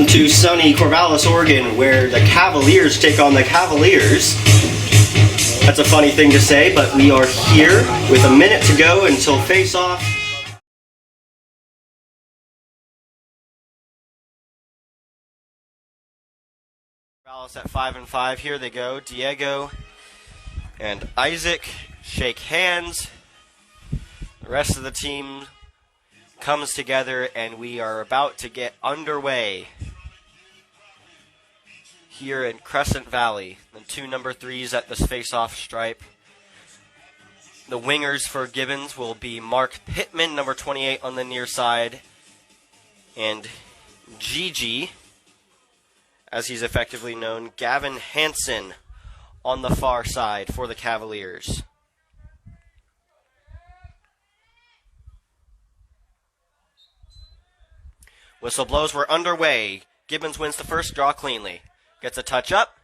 to sunny Corvallis, Oregon, where the Cavaliers take on the Cavaliers. That's a funny thing to say, but we are here with a minute to go until face-off. Corvallis at 5-5. Here they go. Diego and Isaac shake hands. The rest of the team comes together, and we are about to get underway here in Crescent Valley. The two number 3s at this face-off stripe. The wingers for Gibbons will be Mark Pittman, number 28 on the near side, and Gigi, as he's effectively known, Gavin Hansen on the far side for the Cavaliers. Whistle blows, we're underway. Gibbons wins the first draw cleanly. Gets a touch up.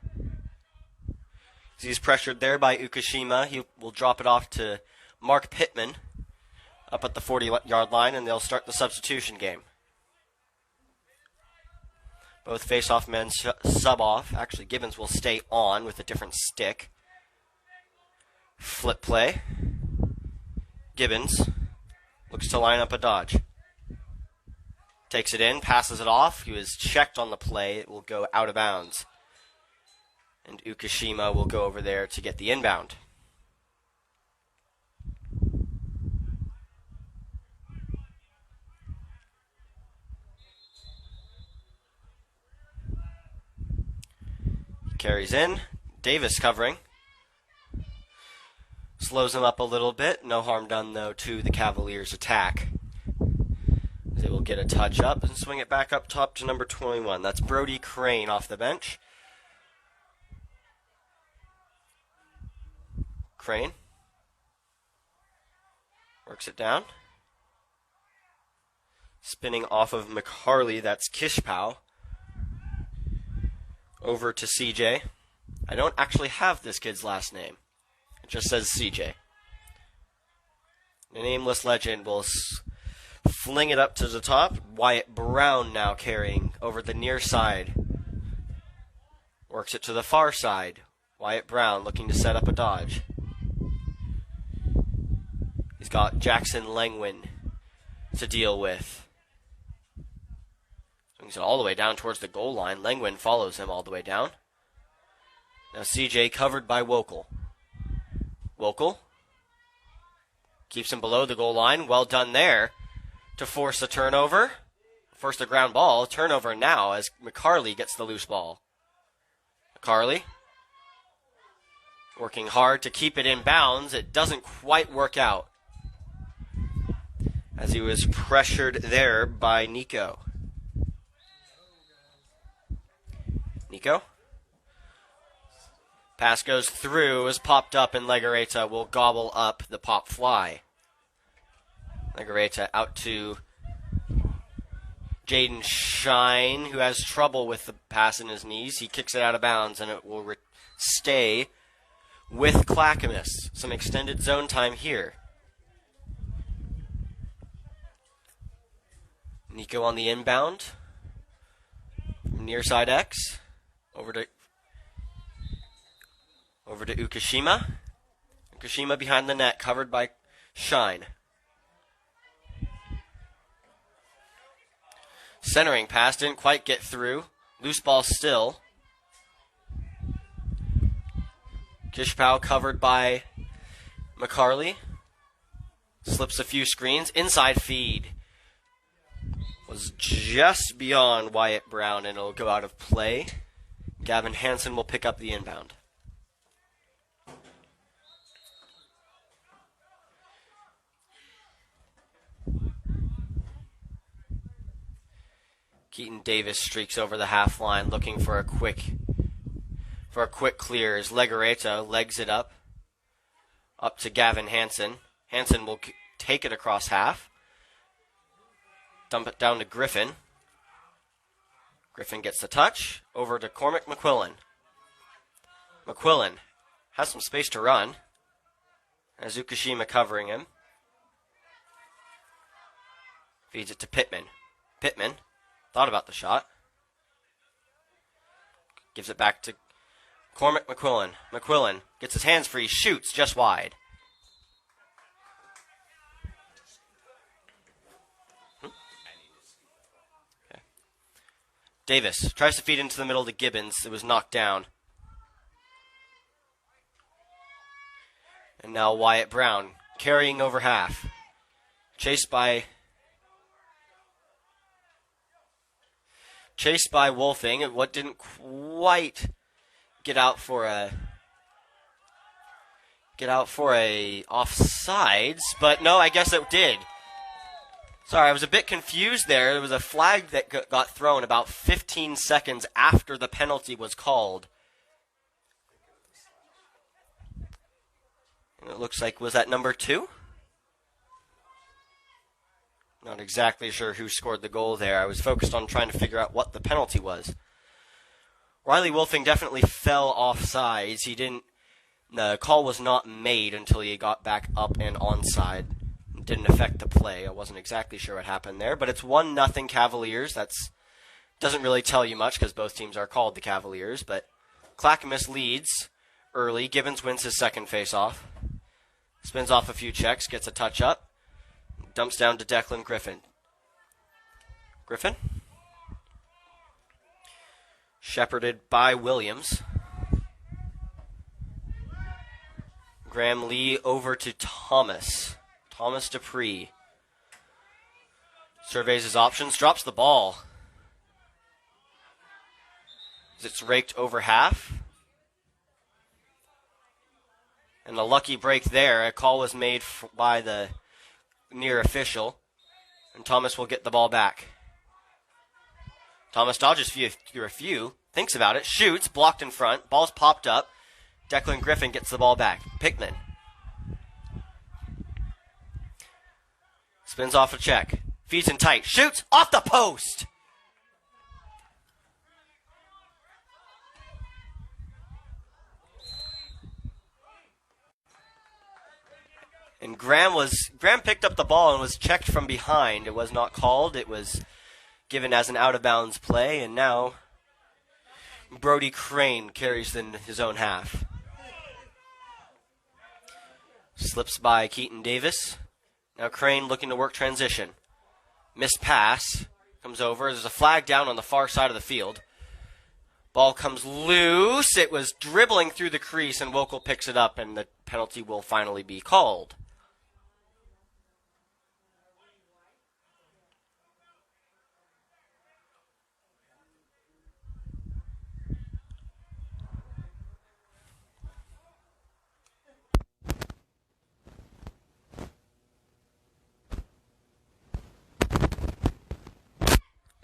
He's pressured there by Ukashima. He will drop it off to Mark Pittman up at the 40-yard line, and they'll start the substitution game. Both face-off men sub off. Actually, Gibbons will stay on with a different stick. Flip play. Gibbons looks to line up a dodge. Takes it in, passes it off. He was checked on the play. It will go out of bounds. And Ukashima will go over there to get the inbound. He carries in. Davis covering. Slows him up a little bit. No harm done, though, to the Cavaliers' attack. They will get a touch up and swing it back up top to number 21. That's Brody Crane off the bench. Crane works it down. Spinning off of McCarley, that's Kishpow. Over to CJ. I don't actually have this kid's last name. It just says CJ. The nameless legend will fling it up to the top. Wyatt Brown now carrying over the near side. Works it to the far side. Wyatt Brown looking to set up a dodge. He's got Jackson Langwin to deal with. Swings it all the way down towards the goal line. Langwin follows him all the way down. Now CJ covered by Wokel. Wokel keeps him below the goal line. Well done there to force a turnover. Force the ground ball. Turnover now as McCarley gets the loose ball. McCarley working hard to keep it in bounds. It doesn't quite work out as he was pressured there by Nico. Nico. Pass goes through, is popped up, and Legareta will gobble up the pop fly. Legareta out to Jaden Shine, who has trouble with the pass in his knees. He kicks it out of bounds, and it will stay with Clackamas. Some extended zone time here. Nico on the inbound. Near side X. Over to Ukashima. Ukashima behind the net, covered by Shine. Centering pass, didn't quite get through. Loose ball still. Kishpow covered by McCarley. Slips a few screens. Inside feed was just beyond Wyatt Brown, and it'll go out of play. Gavin Hansen will pick up the inbound. Keaton Davis streaks over the half line, looking for a quick clear as Legareta legs it up to Gavin Hansen. Hansen will take it across half. Dump it down to Griffin. Griffin gets the touch. Over to Cormac McQuillan. McQuillan has some space to run. As Ukashima covering him. Feeds it to Pittman. Pittman thought about the shot. Gives it back to Cormac McQuillan. McQuillan gets his hands free, shoots just wide. Okay. Davis tries to feed into the middle to Gibbons. It was knocked down. And now Wyatt Brown carrying over half. Chased by Wolfing. What didn't quite get out for a offsides, but no, I guess it did. Sorry, I was a bit confused there. There was a flag that got thrown about 15 seconds after the penalty was called. And it looks like, was that number 2? Not exactly sure who scored the goal there. I was focused on trying to figure out what the penalty was. Riley Wolfing definitely fell offsides. The call was not made until he got back up and onside. It didn't affect the play. I wasn't exactly sure what happened there, but it's 1-0 Cavaliers. That's doesn't really tell you much because both teams are called the Cavaliers, but Clackamas leads early. Gibbons wins his second face-off. Spins off a few checks, gets a touch up. Dumps down to Declan Griffin. Griffin. Shepherded by Williams. Graham Lee over to Thomas. Thomas Dupree. Surveys his options, drops the ball. It's raked over half. And a lucky break there. A call was made by the near official, and Thomas will get the ball back. Thomas dodges through a few, thinks about it, shoots, blocked in front, ball's popped up. Declan Griffin gets the ball back. Pickman spins off a check, feeds in tight, shoots, off the post! And Graham picked up the ball and was checked from behind. It was not called. It was given as an out-of-bounds play, and now Brody Crane carries in his own half. Slips by Keaton Davis. Now Crane looking to work transition. Missed pass. Comes over. There's a flag down on the far side of the field. Ball comes loose. It was dribbling through the crease, and Wokel picks it up, and the penalty will finally be called.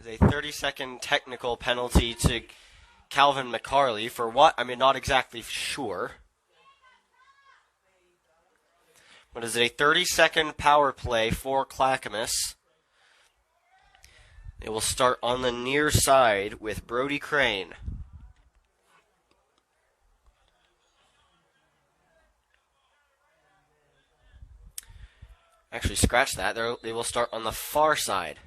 A 30-second technical penalty to Calvin McCarley for what? I'm not exactly sure. But is it a 30-second power play for Clackamas? It will start on the near side with Brody Crane. Actually, scratch that. They will start on the far side.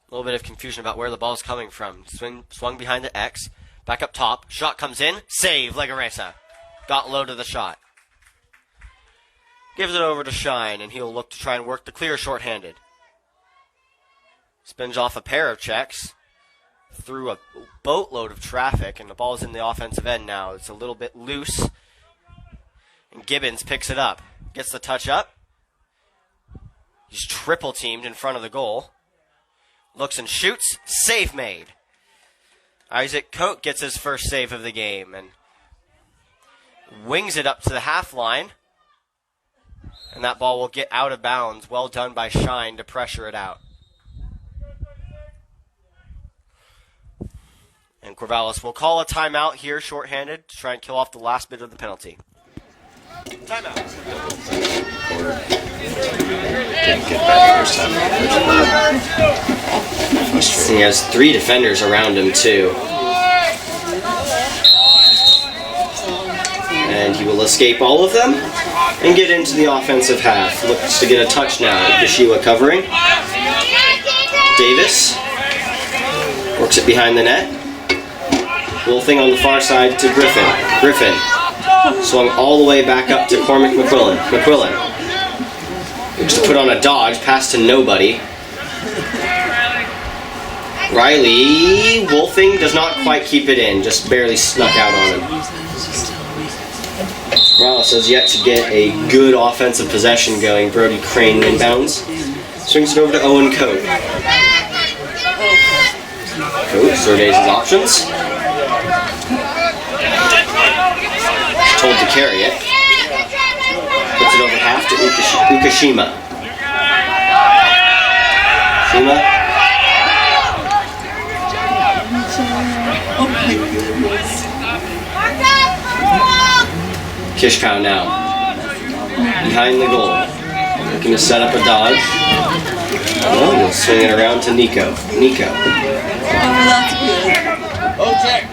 A little bit of confusion about where the ball is coming from. Swung behind the X. Back up top. Shot comes in. Save. Legaresa. Got low to the shot. Gives it over to Shine, and he'll look to try and work the clear shorthanded. Spins off a pair of checks. Through a boatload of traffic, and the ball is in the offensive end now. It's a little bit loose. And Gibbons picks it up. Gets the touch up. He's triple teamed in front of the goal. Looks and shoots. Save made. Isaac Coate gets his first save of the game and wings it up to the half line. And that ball will get out of bounds. Well done by Shine to pressure it out. And Corvallis will call a timeout here, shorthanded, to try and kill off the last bit of the penalty. Timeout. He has 3 defenders around him, too. And he will escape all of them and get into the offensive half. Looks to get a touch now. Yeshua covering. Davis works it behind the net. Wolfing on the far side to Griffin. Griffin swung all the way back up to Cormac McQuillan. McQuillan looks to put on a dodge, pass to nobody. Riley Wolfing does not quite keep it in, just barely snuck out on him. Corvallis has yet to get a good offensive possession going. Brody Crane inbounds. Swings it over to Owen Coate. Coate surveys his options. Told to carry it. Puts it over half to Ukashima. Shima. Kishkow now. Behind the goal. Looking to set up a dodge. Oh, he'll swing it around to Nico. Nico. Oh, check.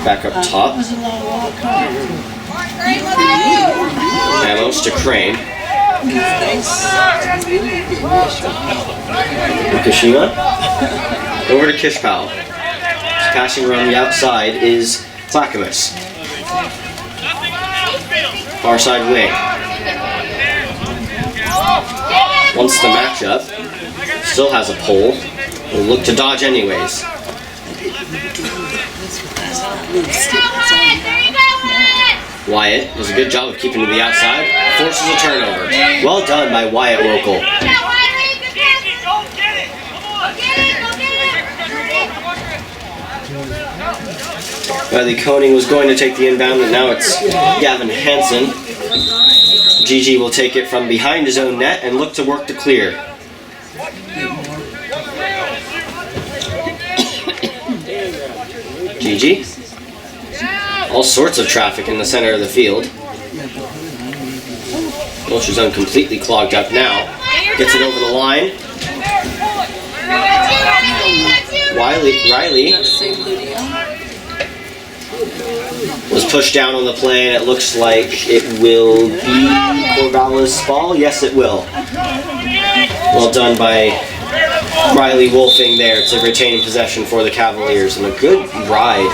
Back up top. Amos to Crane. Fukushima. Over to Kishkow. Passing around the outside is Clackamas. Far side wing. Wants the matchup. Still has a pole. Will look to dodge anyways. Wyatt does a good job of keeping to the outside. Forces a turnover. Well done by Wyatt Local. Riley Koenig was going to take the inbound, and now it's Gavin Hansen. GG will take it from behind his own net and look to work to clear. GG. All sorts of traffic in the center of the field. Wilshire zone completely clogged up now. Gets it over the line. Riley was pushed down on the play, and it looks like it will be Corvallis' ball. Yes, it will. Well done by Riley Wolfing there to retain possession for the Cavaliers, and a good ride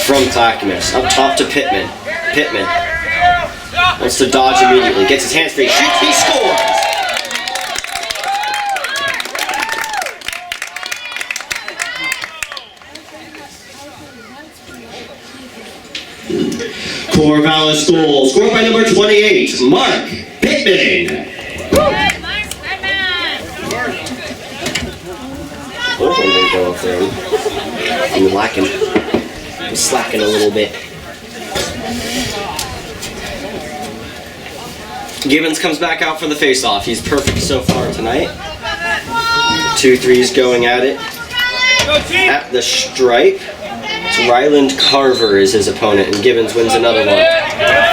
from Clackamas. Up top to Pittman. Pittman wants to dodge immediately. Gets his hands free. Shoots. He scores! Corvallis goal. Scored by number 28, Mark Pittman. Oh, didn't go up there. I'm slacking a little bit. Gibbons comes back out for the face-off. He's perfect so far tonight. 2 threes going at it. At the stripe. Ryland Carver is his opponent, and Gibbons wins another one.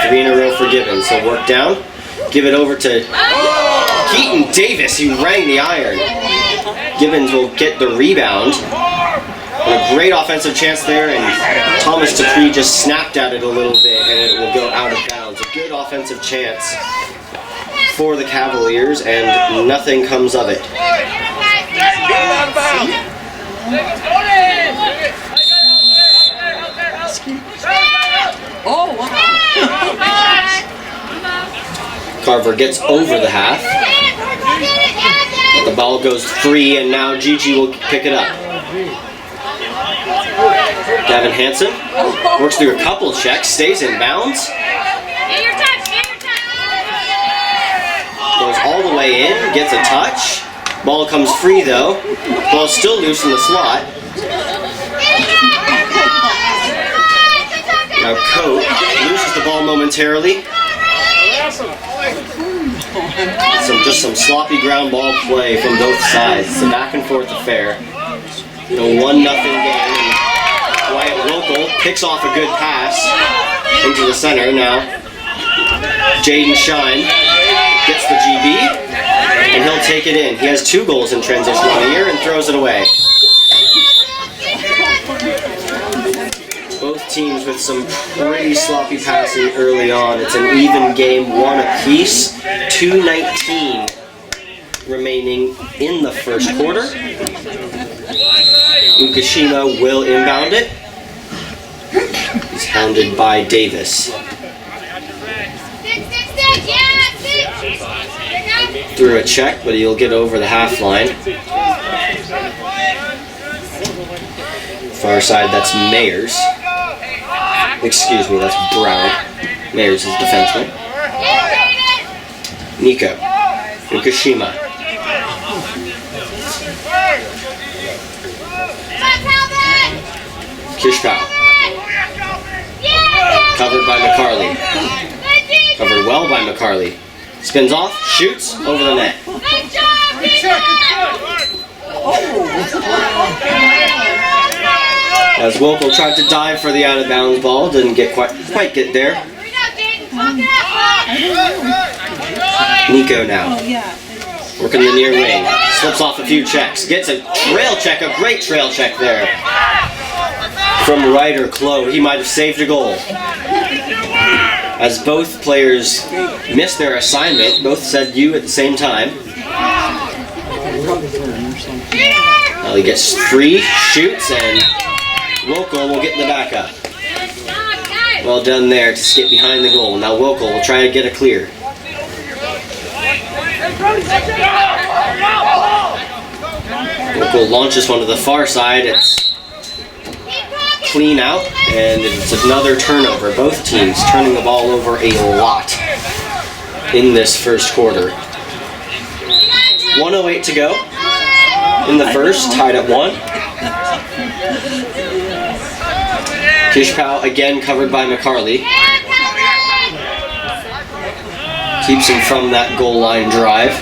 3 in a row for Gibbons. So work down. Give it over to Keaton Davis, who rang the iron. Gibbons will get the rebound. And a great offensive chance there, and Thomas Dupree just snapped at it a little bit, and it will go out of bounds. A good offensive chance for the Cavaliers, and nothing comes of it. Oh, wow. Carver gets over the half. The ball goes free, and now Gigi will pick it up. Gavin Hansen works through a couple checks, stays in bounds. Goes all the way in, gets a touch. Ball comes free though. Ball still loose in the slot. Now Coate loses the ball momentarily. Just some sloppy ground ball play from both sides. It's a back and forth affair. 1-0 game. Wyatt Local picks off a good pass into the center. Now Jaden Shine gets the GB, and he'll take it in. He has 2 goals in transition on the year and throws it away. Both teams with some pretty sloppy passing early on. It's an even game, 1 apiece. 2:19 remaining in the first quarter. Ukashima will inbound it. He's hounded by Davis. Through a check, but he'll get over the half line. Far side, that's Mayers. Excuse me, that's Brown. Mayers is defenseman. Nico. Ukashima. Kishpao. Covered by McCarley. Covered well by McCarley. Spins off, shoots, over the net. As Wokel tried to dive for the out-of-bounds ball, didn't get quite get there. Nico now. Working the near wing. Slips off a few checks. Gets a trail check, a great trail check there. From Ryder Clow, he might have saved a goal. As both players missed their assignment, both said you at the same time. Well, he gets 3, shoots, and Wokel will get the backup. Well done there to skip behind the goal. Now Wokel will try to get a clear. Wokel launches one to the far side. It's clean out, and it's another turnover. Both teams turning the ball over a lot in this first quarter. 1:08 to go in the first, tied at 1. Kishpao again covered by McCarley. Keeps him from that goal line drive.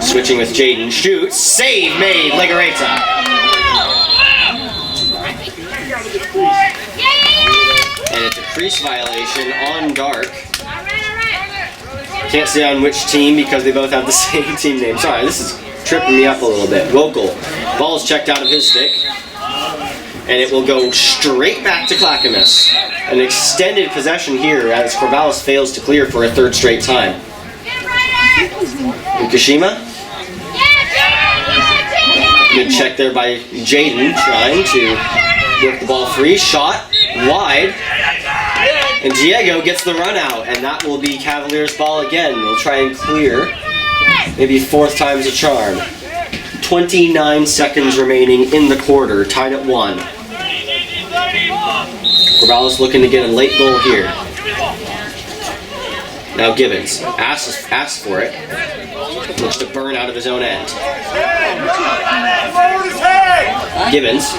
Switching with Jaden, shoots, save made, Legareta. And it's a crease violation on Dark. Can't say on which team because they both have the same team name. Sorry, this is tripping me up a little bit. Wokel, ball's checked out of his stick. And it will go straight back to Clackamas. An extended possession here as Corvallis fails to clear for a third straight time. Ukashima. Good check there by Jaden, trying to work the ball free. Shot wide. And Diego gets the run out, and that will be Cavaliers' ball again. We'll try and clear. Maybe 4th time's a charm. 29 seconds remaining in the quarter, tied at 1. Corvallis looking to get a late goal here. Now Gibbons asks for it. Looks to burn out of his own end. Gibbons,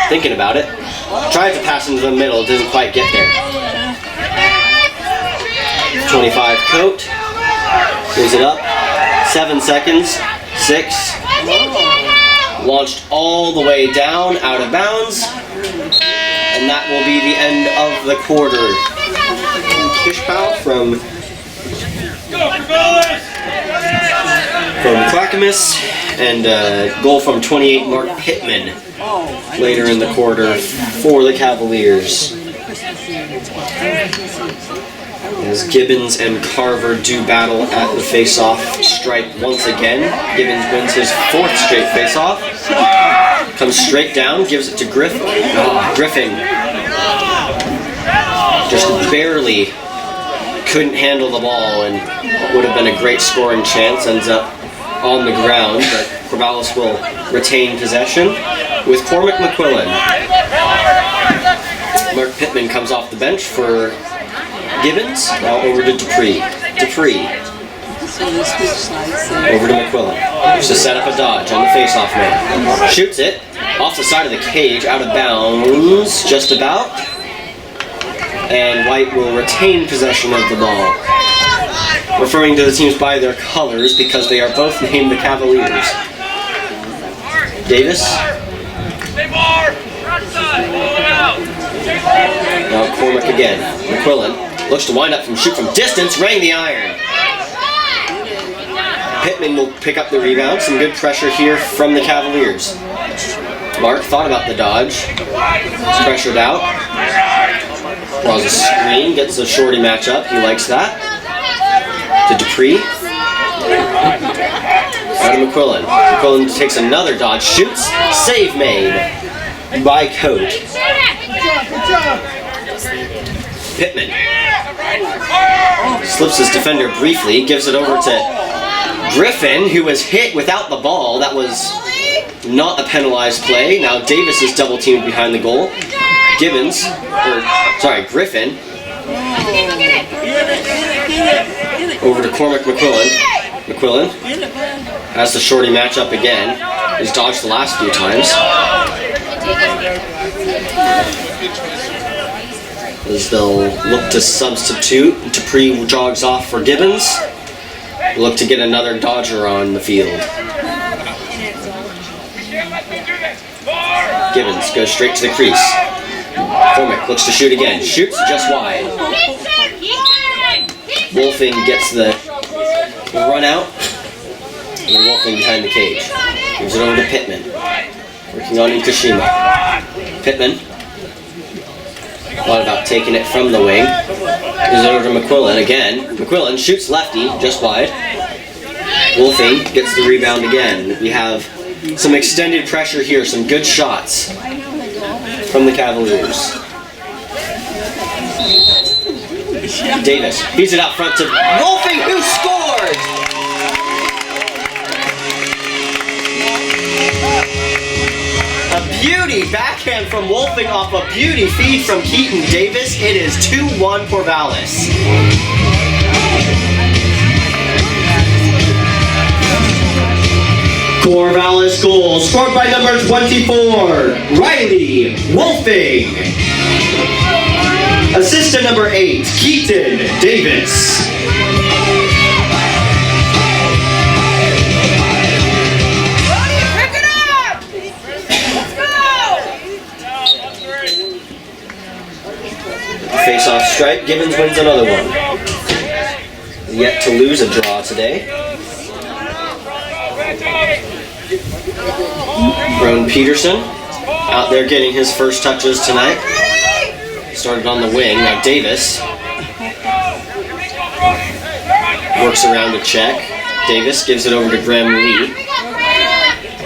thinking about it, tries to pass into the middle, doesn't quite get there. 25 Coat, gives it up. 7 seconds, 6. Launched all the way down, out of bounds. And that will be the end of the quarter. Kishpao from Clackamas, and a goal from 28 Mark Pittman later in the quarter for the Cavaliers. As Gibbons and Carver do battle at the face-off stripe once again. Gibbons wins his 4th straight face-off. Comes straight down, gives it to Griffin. Griffin just barely couldn't handle the ball, and what would have been a great scoring chance ends up on the ground, but Corvallis will retain possession with Cormac McQuillan. Mark Pittman comes off the bench for Gibbons, now over to Dupree. Over to McQuillan. Just to set up a dodge on the face-off man. Shoots it off the side of the cage, out of bounds, just about. And White will retain possession of the ball. Referring to the teams by their colors because they are both named the Cavaliers. Davis. Now Cormac again. McQuillan looks to wind up shoot from distance, rang the iron. Pittman will pick up the rebound. Some good pressure here from the Cavaliers. Mark thought about the dodge. Pressured out. Draws a screen, gets a shorty matchup. He likes that. To Dupree. Out to McQuillan. McQuillan takes another dodge, shoots, save made by Coat. Pittman slips his defender briefly, gives it over to Griffin, who was hit without the ball. That was not a penalized play. Now Davis is double teamed behind the goal. Griffin. Over to Cormac McQuillan. McQuillan has the shorty matchup again. He's dodged the last few times. As they'll look to substitute. Dupree jogs off for Gibbons. Look to get another Dodger on the field. Gibbons goes straight to the crease. Cormac looks to shoot again. Shoots just wide. Wolfing gets the run out. And Wolfing behind the cage. Gives it over to Pittman. Working on Ikushima. Pittman. Thought about taking it from the wing. Gives it over to McQuillan again. McQuillan shoots lefty, just wide. Wolfing gets the rebound again. We have some extended pressure here, some good shots from the Cavaliers. Davis feeds it out front to Wolfing, who scored! A beauty backhand from Wolfing off a beauty feed from Keaton Davis. It is 2-1 Corvallis. Corvallis goal scored by number 24, Riley Wolfing. Assist to number 8, Keaton Davis. Pick it up! Let's go! Face-off stripe, Gibbons wins another one. Yet to lose a draw today. Roan Peterson out there getting his first touches tonight. Started on the wing. Now Davis works around to check. Davis gives it over to Graham Lee.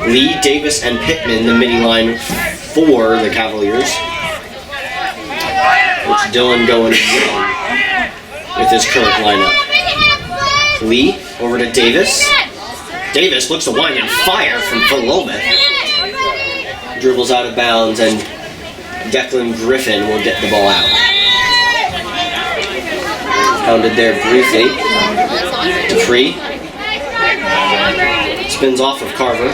Lee, Davis, and Pittman, the mini line for the Cavaliers. It's Dylan going with his current lineup. Lee over to Davis. Davis looks to wind and fire from Philomath. Dribbles out of bounds, and Declan Griffin will get the ball out. Pounded there briefly. Dupree. Spins off of Carver.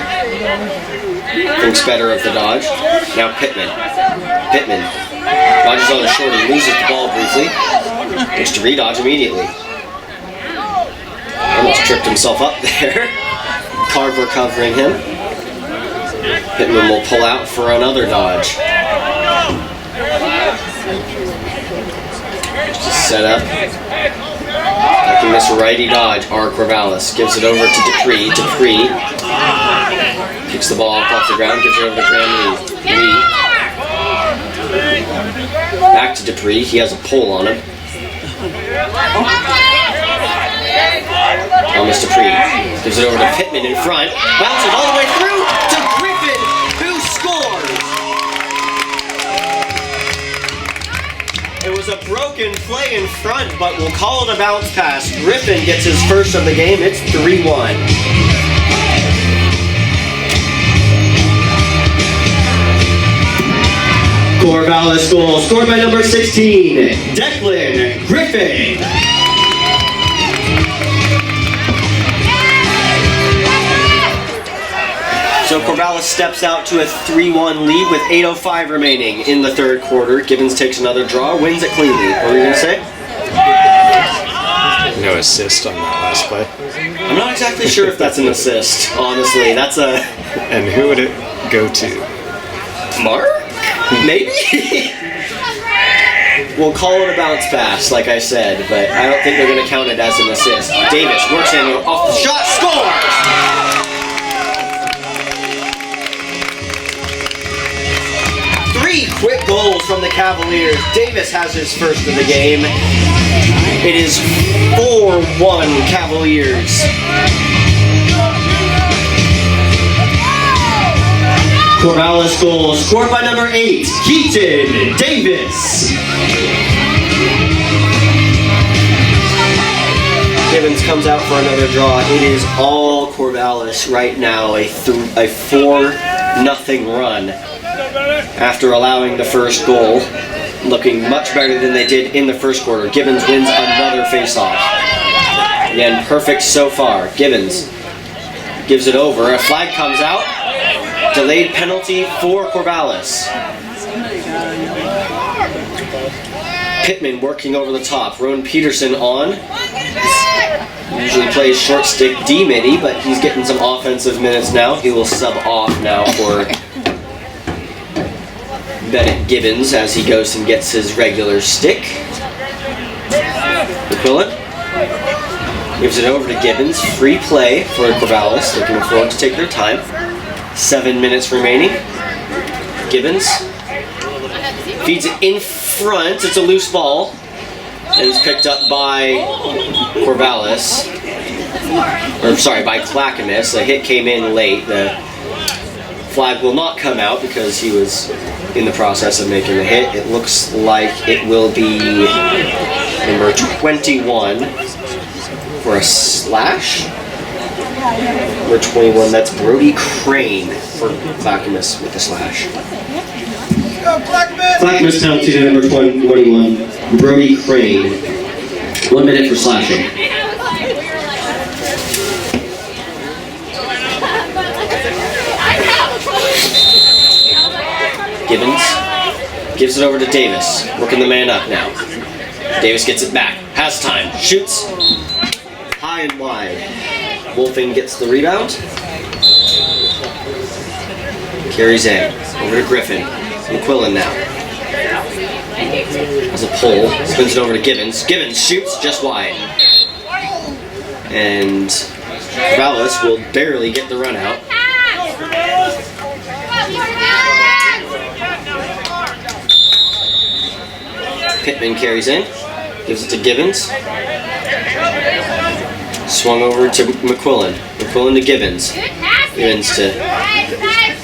Thinks better of the dodge. Now Pittman. Pittman dodges on a shorty, loses the ball briefly. Looks to redodge immediately. Almost tripped himself up there. Carver covering him. Pittman will pull out for another dodge. Just set up. Taking this righty dodge, R. Corvallis gives it over to Dupree. Dupree kicks the ball up off the ground, gives it over to Graham Lee. Back to Dupree. He has a pull on him. Thomas Dupree gives it over to Pittman in front. Bounces all the way through to Griffin, who scores! It was a broken play in front, but we'll call it a bounce pass. Griffin gets his first of the game. It's 3-1. Corvallis goal scored by number 16, Declan Griffin. So Corvallis steps out to a 3-1 lead with 8:05 remaining in the third quarter. Gibbons takes another draw, wins it cleanly. What were you going to say? No assist on that last play. I'm not exactly sure if that's an assist, honestly. That's a... And who would it go to? Mark? Maybe? We'll call it a bounce pass, like I said, but I don't think they're going to count it as an assist. Davis works in off the shot, scores! Quick goals from the Cavaliers. Davis has his first of the game. It is 4-1 Cavaliers. Corvallis goal scored by number 8, Keaton Davis. Gibbons comes out for another draw. It is all Corvallis right now, a 4-0 run after allowing the first goal. Looking much better than they did in the first quarter. Gibbons wins another faceoff. Again, perfect so far. Gibbons gives it over. A flag comes out. Delayed penalty for Corvallis. Pittman working over the top. Rowan Peterson on. Usually plays short stick D-midi, but he's getting some offensive minutes now. He will sub off now for Bennett Gibbons as he goes and gets his regular stick. McQuillan gives it over to Gibbons. Free play for Corvallis. They can afford to take their time. 7 minutes remaining. Gibbons feeds it in front. It's a loose ball. And it's picked up by Corvallis. Or sorry, by Clackamas. The hit came in late. The flag will not come out because he was in the process of making the hit. It looks like it will be number 21 for a slash. Number 21, that's Brody Crane for Clackamas with the slash. Clackamas penalty to number 21, Brody Crane. 1 minute for slashing. Gibbons gives it over to Davis, working the man up now. Davis gets it back, has time, shoots high and wide. Wolfing gets the rebound. Carries in. Over to Griffin. McQuillan now. Has a pull. Spins it over to Gibbons. Gibbons shoots just wide. And Corvallis will barely get the run out. Pittman carries in. Gives it to Gibbons. Swung over to McQuillan. McQuillan to Gibbons. Gibbons to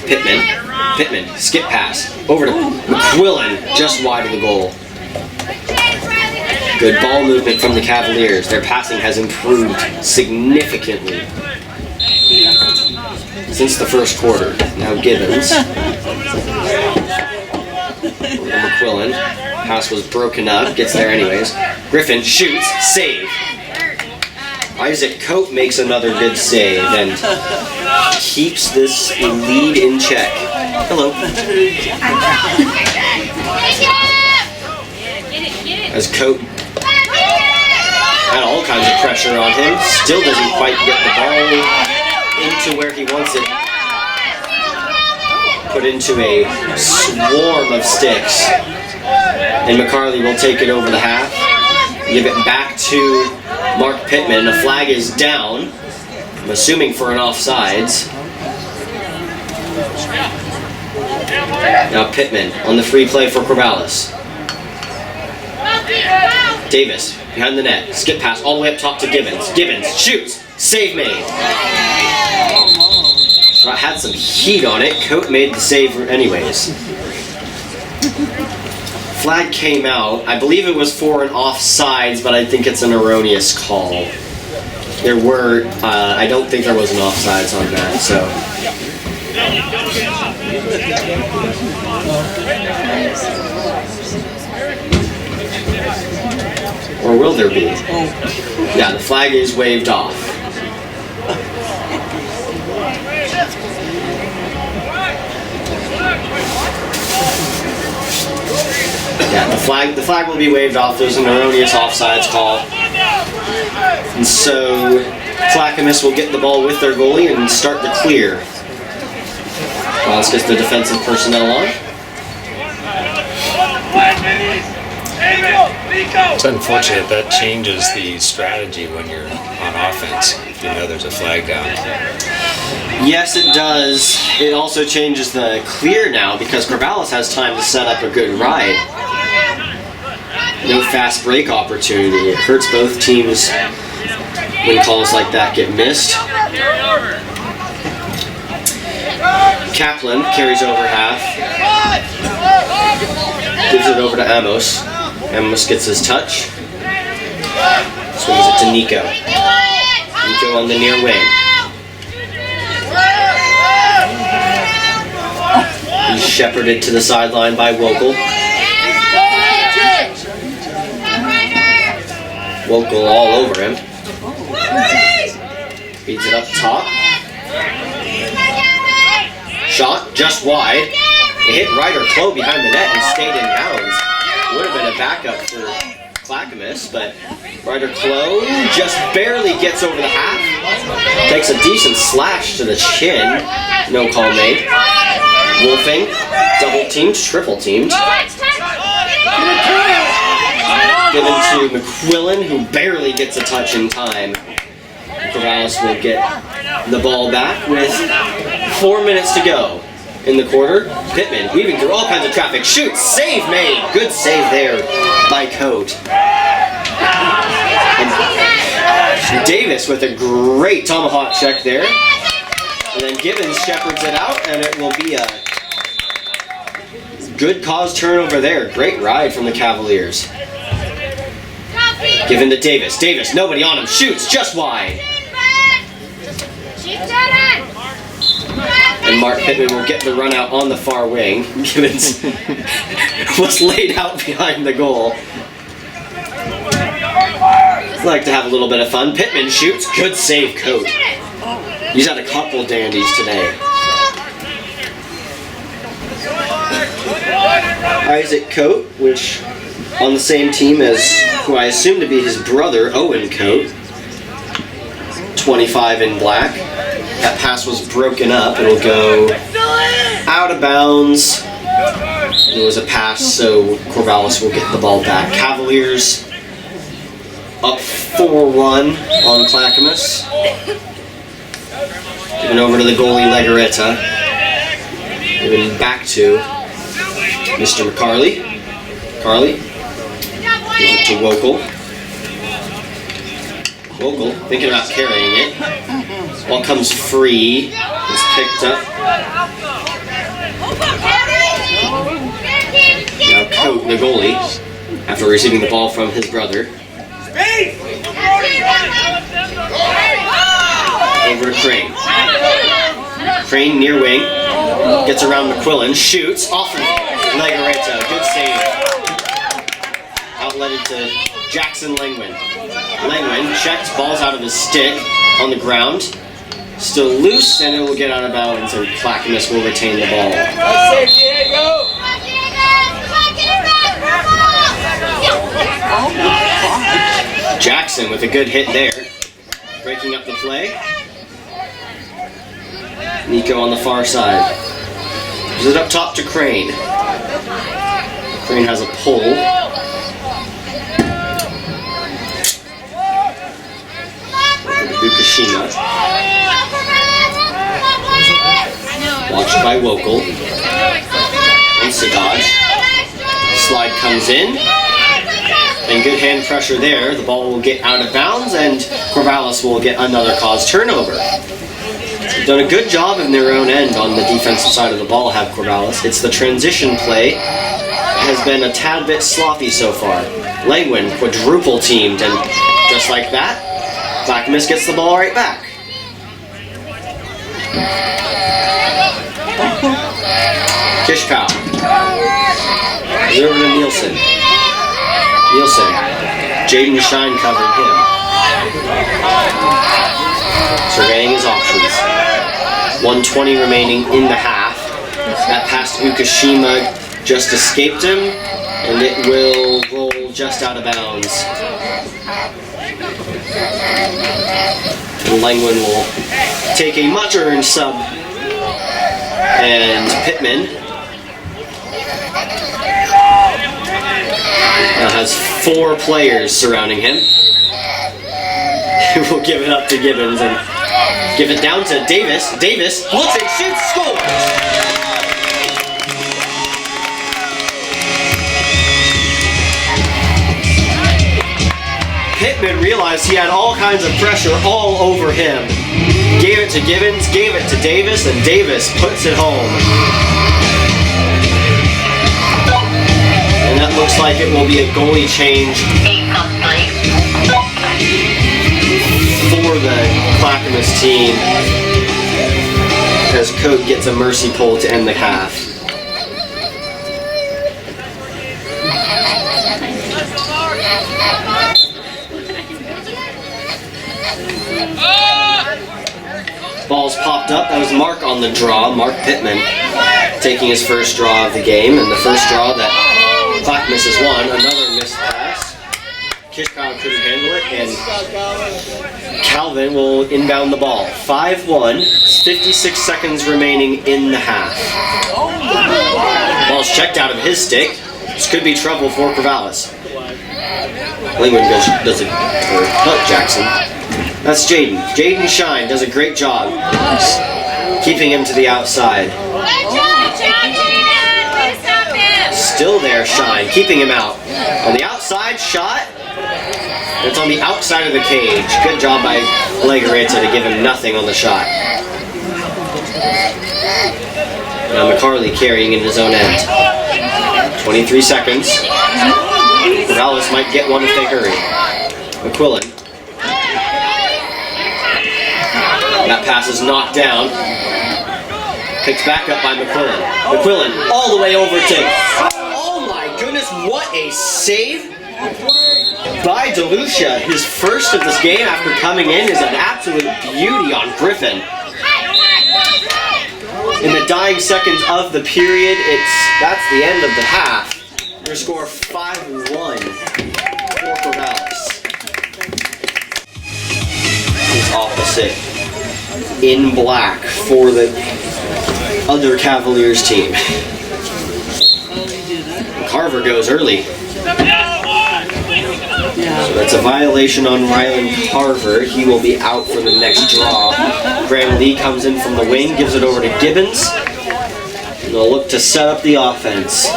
Pittman. Pittman, skip pass. Over to McQuillan, just wide of the goal. Good ball movement from the Cavaliers. Their passing has improved significantly since the first quarter. Now Gibbons. Over to McQuillan. Pass was broken up. Gets there anyways. Griffin shoots. Save. Isaac Cope makes another good save and keeps this lead in check. Hello. As Cope had all kinds of pressure on him, still doesn't quite get the ball into where he wants it. Put into a swarm of sticks. And McCarley will take it over the half. Give it back to Mark Pittman. The flag is down. I'm assuming for an offsides. Now Pittman on the free play for Corvallis. Davis behind the net. Skip pass all the way up top to Gibbons. Gibbons shoots. Save made. Had some heat on it. Cope made the save anyways. Flag came out. I believe it was for an offsides, but I think it's an erroneous call. There were, I don't think there was an offsides on that, so. Or will there be? Yeah, the flag is waved off. Yeah, the flag will be waved off. There's an erroneous offsides call. And so Clackamas will get the ball with their goalie and start the clear. Let's get the defensive personnel on. It's unfortunate that changes the strategy when you're on offense, if you know there's a flag down. Yes, it does. It also changes the clear now because Corvallis has time to set up a good ride. No fast break opportunity. It hurts both teams when calls like that get missed. Kaplan carries over half. Gives it over to Amos. Amos gets his touch. Swings it to Nico. Nico on the near wing. He's shepherded to the sideline by Wokel. Wokel all over him. Feeds it up top. Shot just wide. It hit Ryder Clow behind the net and stayed in bounds. Would have been a backup for Clackamas, but Ryder Clow just barely gets over the half. Takes a decent slash to the chin. No call made. Wolfing, double teamed, triple teamed. Given to McQuillan, who barely gets a touch in time. Corvallis will get the ball back with 4 minutes to go in the quarter. Pittman weaving through all kinds of traffic. Shoots, save made. Good save there by Coate. And Davis with a great tomahawk check there. And then Gibbons shepherds it out, and it will be a good cause turnover there. Great ride from the Cavaliers. Given to Davis. Davis, nobody on him. Shoots just wide. And Mark Pittman will get the run out on the far wing. Gibbons was laid out behind the goal. Like to have a little bit of fun. Pittman shoots. Good save, Coate. He's had a couple dandies today. Isaac Coate, which on the same team as who I assume to be his brother, Owen Coate. 25 in black. That pass was broken up. It'll go out of bounds. It was a pass, so Corvallis will get the ball back. Cavaliers up 4-1 on Clackamas. Given over to the goalie Legaretta. Given back to Mr. McCarley. Carly. Gives it to Wokel. Wokel thinking about carrying it. Ball comes free. It's picked up. Now Coate, the goalie, after receiving the ball from his brother. Over to Crane. Crane near wing. Gets around McQuillan. Shoots. Off of Legaretta. Good save. Outletted to Jackson Langwin. Langwin checks. Ball's out of his stick on the ground. Still loose, and it will get out of bounds, and Clackamas will retain the ball. Jackson with a good hit there. Breaking up the play. Nico on the far side. Gives it up top to Crane. Crane has a pull. Over to Bukashima. Watched by Wokel. And Sadaj. Slide comes in. And good hand pressure there. The ball will get out of bounds, and Corvallis will get another cause turnover. They've done a good job in their own end on the defensive side of the ball, have Corvallis. It's the transition play has been a tad bit sloppy so far. Langwin quadruple teamed, and just like that, Clackamas gets the ball right back. Kishkow. Over to Nielsen. Nielsen. Jaden Shine covering him. Surveying his options. 1:20 remaining in the half. That pass to Ukashima just escaped him, and it will roll just out of bounds. And Langwin will take a much-earned sub. And Pittman now has 4 players surrounding him. We'll give it up to Gibbons, and Give it down to Davis. Davis looks and shoots, scores! Pittman realized he had all kinds of pressure all over him. Gave it to Gibbons, gave it to Davis, and Davis puts it home. And that looks like it will be a goalie change for the Clackamas team as Cote gets a mercy pull to end the half. Ball's popped up. That was Mark on the draw. Mark Pittman taking his first draw of the game, and the first draw that Clackamas has won. Another missed pass. Kishkow couldn't handle it, and Calvin will inbound the ball. 5-1, 56 seconds remaining in the half. Ball's checked out of his stick. This could be trouble for Corvallis. Lingwood does it for Jackson. That's Jaden. Jaden Shine does a great job keeping him to the outside. Still there, Shine, keeping him out. On the outside, shot. It's on the outside of the cage. Good job by Legareta to give him nothing on the shot. Now McCarley carrying in his own end. 23 seconds. Corvallis might get one if they hurry. McQuillan. That pass is knocked down. Picked back up by McQuillan. McQuillan all the way over to... Oh my goodness, what a save by DeLucia. His first of this game after coming in is an absolute beauty on Griffin. In the dying seconds of the period, that's the end of the half. Their score 5-1 for Corvallis. His opposite in black for the other Cavaliers team. Carver goes early. So that's a violation on Rylan Carver. He will be out for the next draw. Graham Lee comes in from the wing, gives it over to Gibbons. And they'll look to set up the offense.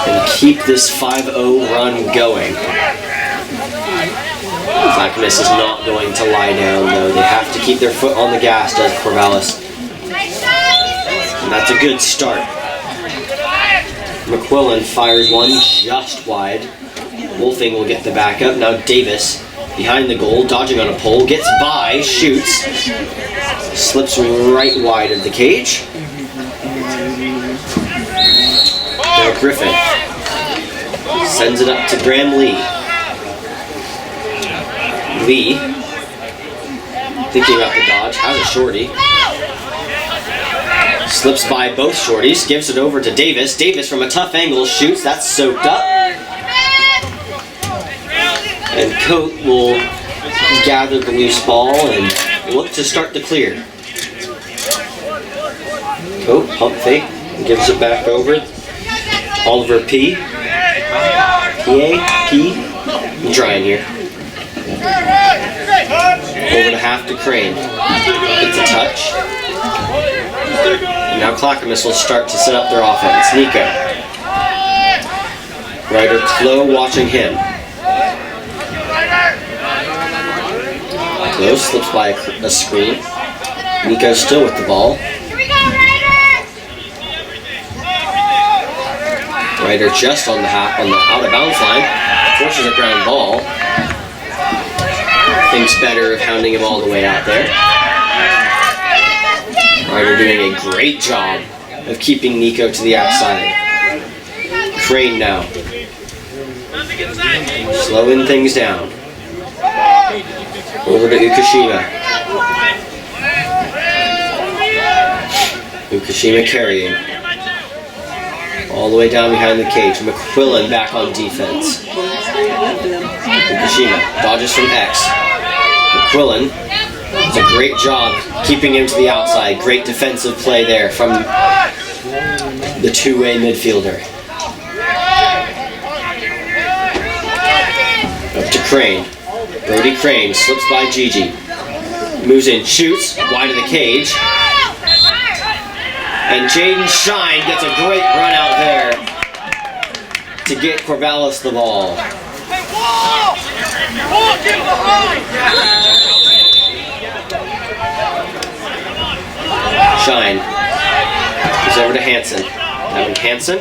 And keep this 5-0 run going. Clackamas is not going to lie down, though. They have to keep their foot on the gas, does Corvallis. And that's a good start. McQuillan fires one just wide. Wolfing will get the backup. Now Davis behind the goal, dodging on a pole, gets by, shoots, slips right wide of the cage. Now Griffin sends it up to Graham Lee. Lee, thinking about the dodge, has a shorty. Slips by both shorties, gives it over to Davis. Davis from a tough angle shoots, that's soaked up. And Cote will gather the loose ball and look to start the clear. Cote, pump fake, gives it back over. Oliver P. I'm trying here. Over to half to Crane. Gets a touch. And now Clackamas will start to set up their offense. Nico. Ryder Clow watching him. Clow slips by a screen. Nico still with the ball. Ryder just on the out of bounds line. Forces a ground ball. Thinks better of hounding him all the way out there. Ryder doing a great job of keeping Nico to the outside. Crane now. Slowing things down. Over to Ukashima. Ukashima carrying. All the way down behind the cage. McQuillan back on defense. Ukashima dodges from X. McQuillan does a great job keeping him to the outside. Great defensive play there from the two-way midfielder. Up to Crane. Brody Crane slips by Gigi. Moves in, shoots, wide of the cage. And Jaden Shine gets a great run out there to get Corvallis the ball. Shine. He's over to Hansen. Having Hansen.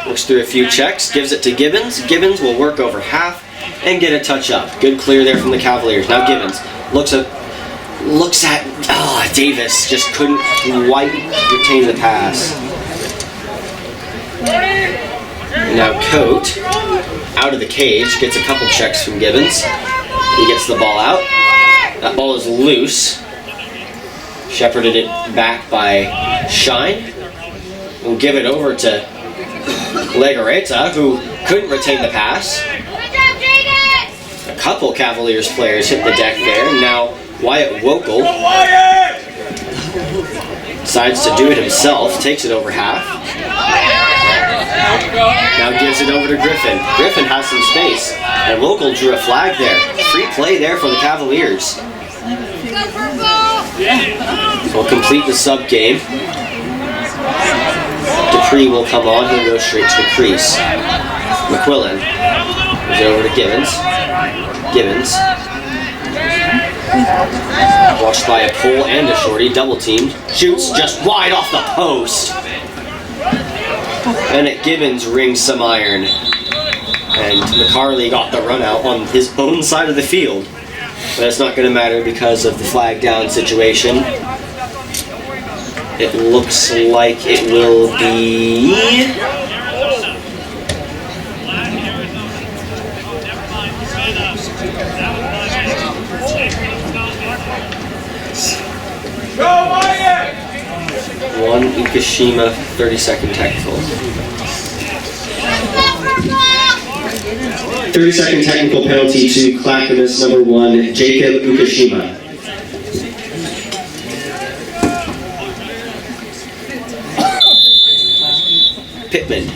Looks through a few checks, gives it to Gibbons. Gibbons will work over half and get a touch up. Good clear there from the Cavaliers. Now Gibbons looks at Davis, just couldn't quite retain the pass. And now Coate, out of the cage, gets a couple checks from Gibbons. He gets the ball out. That ball is loose. Shepherded it back by Shine. We'll give it over to Legarreta, who couldn't retain the pass. A couple Cavaliers players hit the deck there. Now Wyatt Wokel decides to do it himself, takes it over half. Now gives it over to Griffin. Griffin has some space, and Wokel drew a flag there. Free play there for the Cavaliers. We'll complete the sub game. Dupree will come on, he'll go straight to the crease. McQuillan goes over to Gibbons. Gibbons. Watched by a pole and a shorty, double teamed. Shoots just wide off the post. Bennett Gibbons rings some iron. And McCarley got the run out on his own side of the field. But it's not going to matter because of the flag down situation. It looks like it will be... one Ukashima 30-second technical. 30-second technical penalty to Clackamas number 1, Jacob Ukashima. Pittman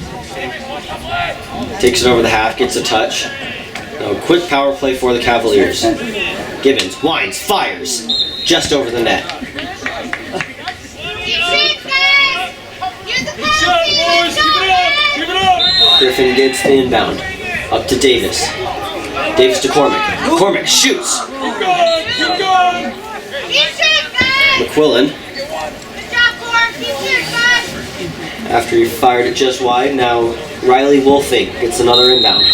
takes it over the half, gets a touch. Now a quick power play for the Cavaliers. Gibbons winds, fires, just over the net. Griffin gets the inbound. Up to Davis. Davis to Cormac. Cormac shoots. McQuillan. After he fired it just wide, now Riley Wolfing gets another inbound.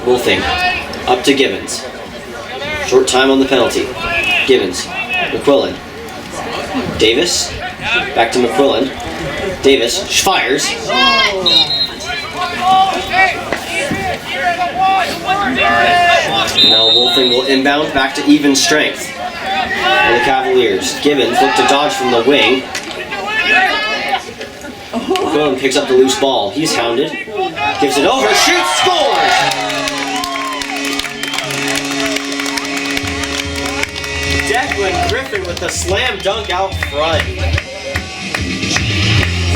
Wolfing up to Gibbons. Short time on the penalty. Gibbons. McQuillan. Davis. Back to McQuillan. Davis fires. Now Wolfing will inbound back to even strength. And the Cavaliers. Gibbons look to dodge from the wing. McQuillan picks up the loose ball. He's hounded. Gives it over. Shoots. Scores! Declan Griffin with the slam dunk out front.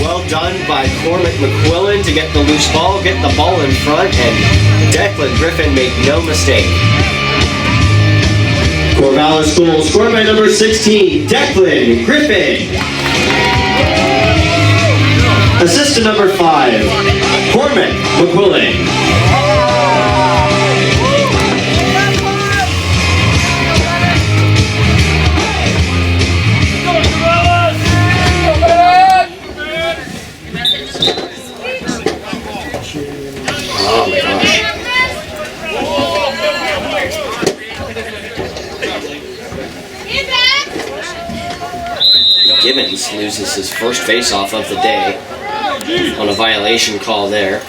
Well done by Cormac McQuillan to get the loose ball, get the ball in front, and Declan Griffin made no mistake. Corvallis goal scored by number 16, Declan Griffin. Assist to number 5, Cormac McQuillan. Oh my gosh. Gibbons loses his first face-off of the day on a violation call there.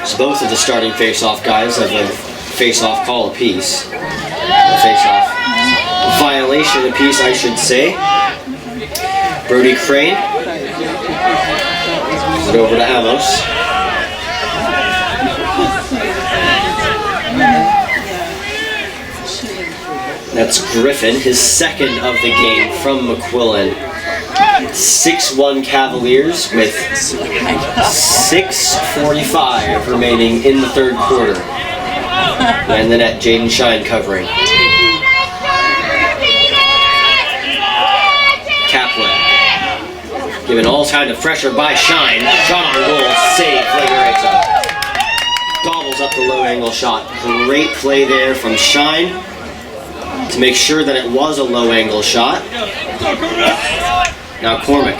So both of the starting face-off guys have a face-off call apiece. A face-off violation apiece, I should say. Brody Crane. Put over to Amos. That's Griffin, his second of the game from McQuillan. 6-1 Cavaliers with 6:45 remaining in the third quarter. And the net, Jaden Shine covering. Kaplan. Given all kind of pressure by Shine. Shot on goal, save, Legareta. Gobbles up the low angle shot. Great play there from Shine to make sure that it was a low angle shot. Now Cormac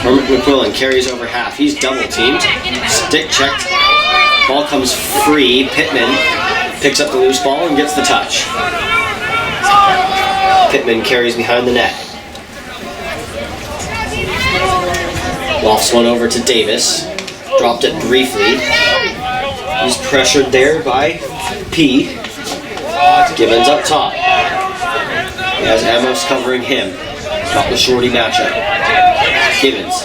McQuillan carries over half. He's double teamed. Stick checked. Ball comes free. Pittman picks up the loose ball and gets the touch. Pittman carries behind the net. Lofts one over to Davis. Dropped it briefly. He's pressured there by P. Gibbons up top. He has Amos covering him. Got the shorty matchup. Gibbons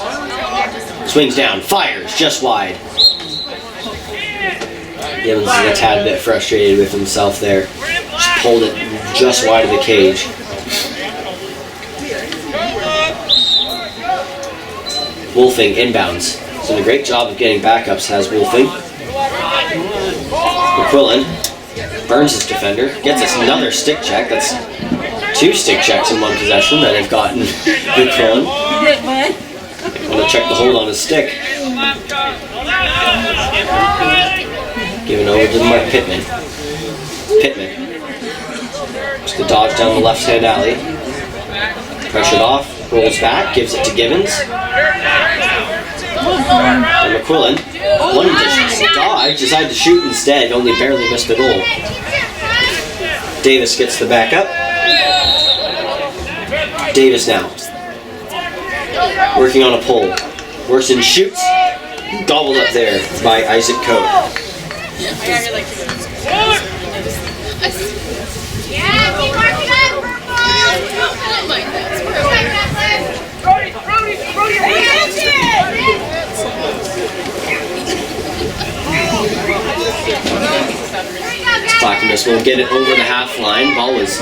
swings down, fires just wide. Gibbons is a tad bit frustrated with himself there. Just pulled it just wide of the cage. Wolfing inbounds. He's done a great job of getting backups, has Wolfing. McQuillan burns his defender, gets us another stick check. That's 2 stick checks in one possession that have gotten McQuillan. Want to check the hold on his stick. Given over to Mark Pittman. Pittman. Just to dodge down the left-hand alley. Pressured off, rolls back, gives it to Gibbons. And McQuillan wanted to dodge, decided to shoot instead, only barely missed the goal. Davis gets the backup. Davis now. Working on a pull. Works and shoots. Gobbled up there by Isaac Coe. Clackamas will get it over the half line. Ball was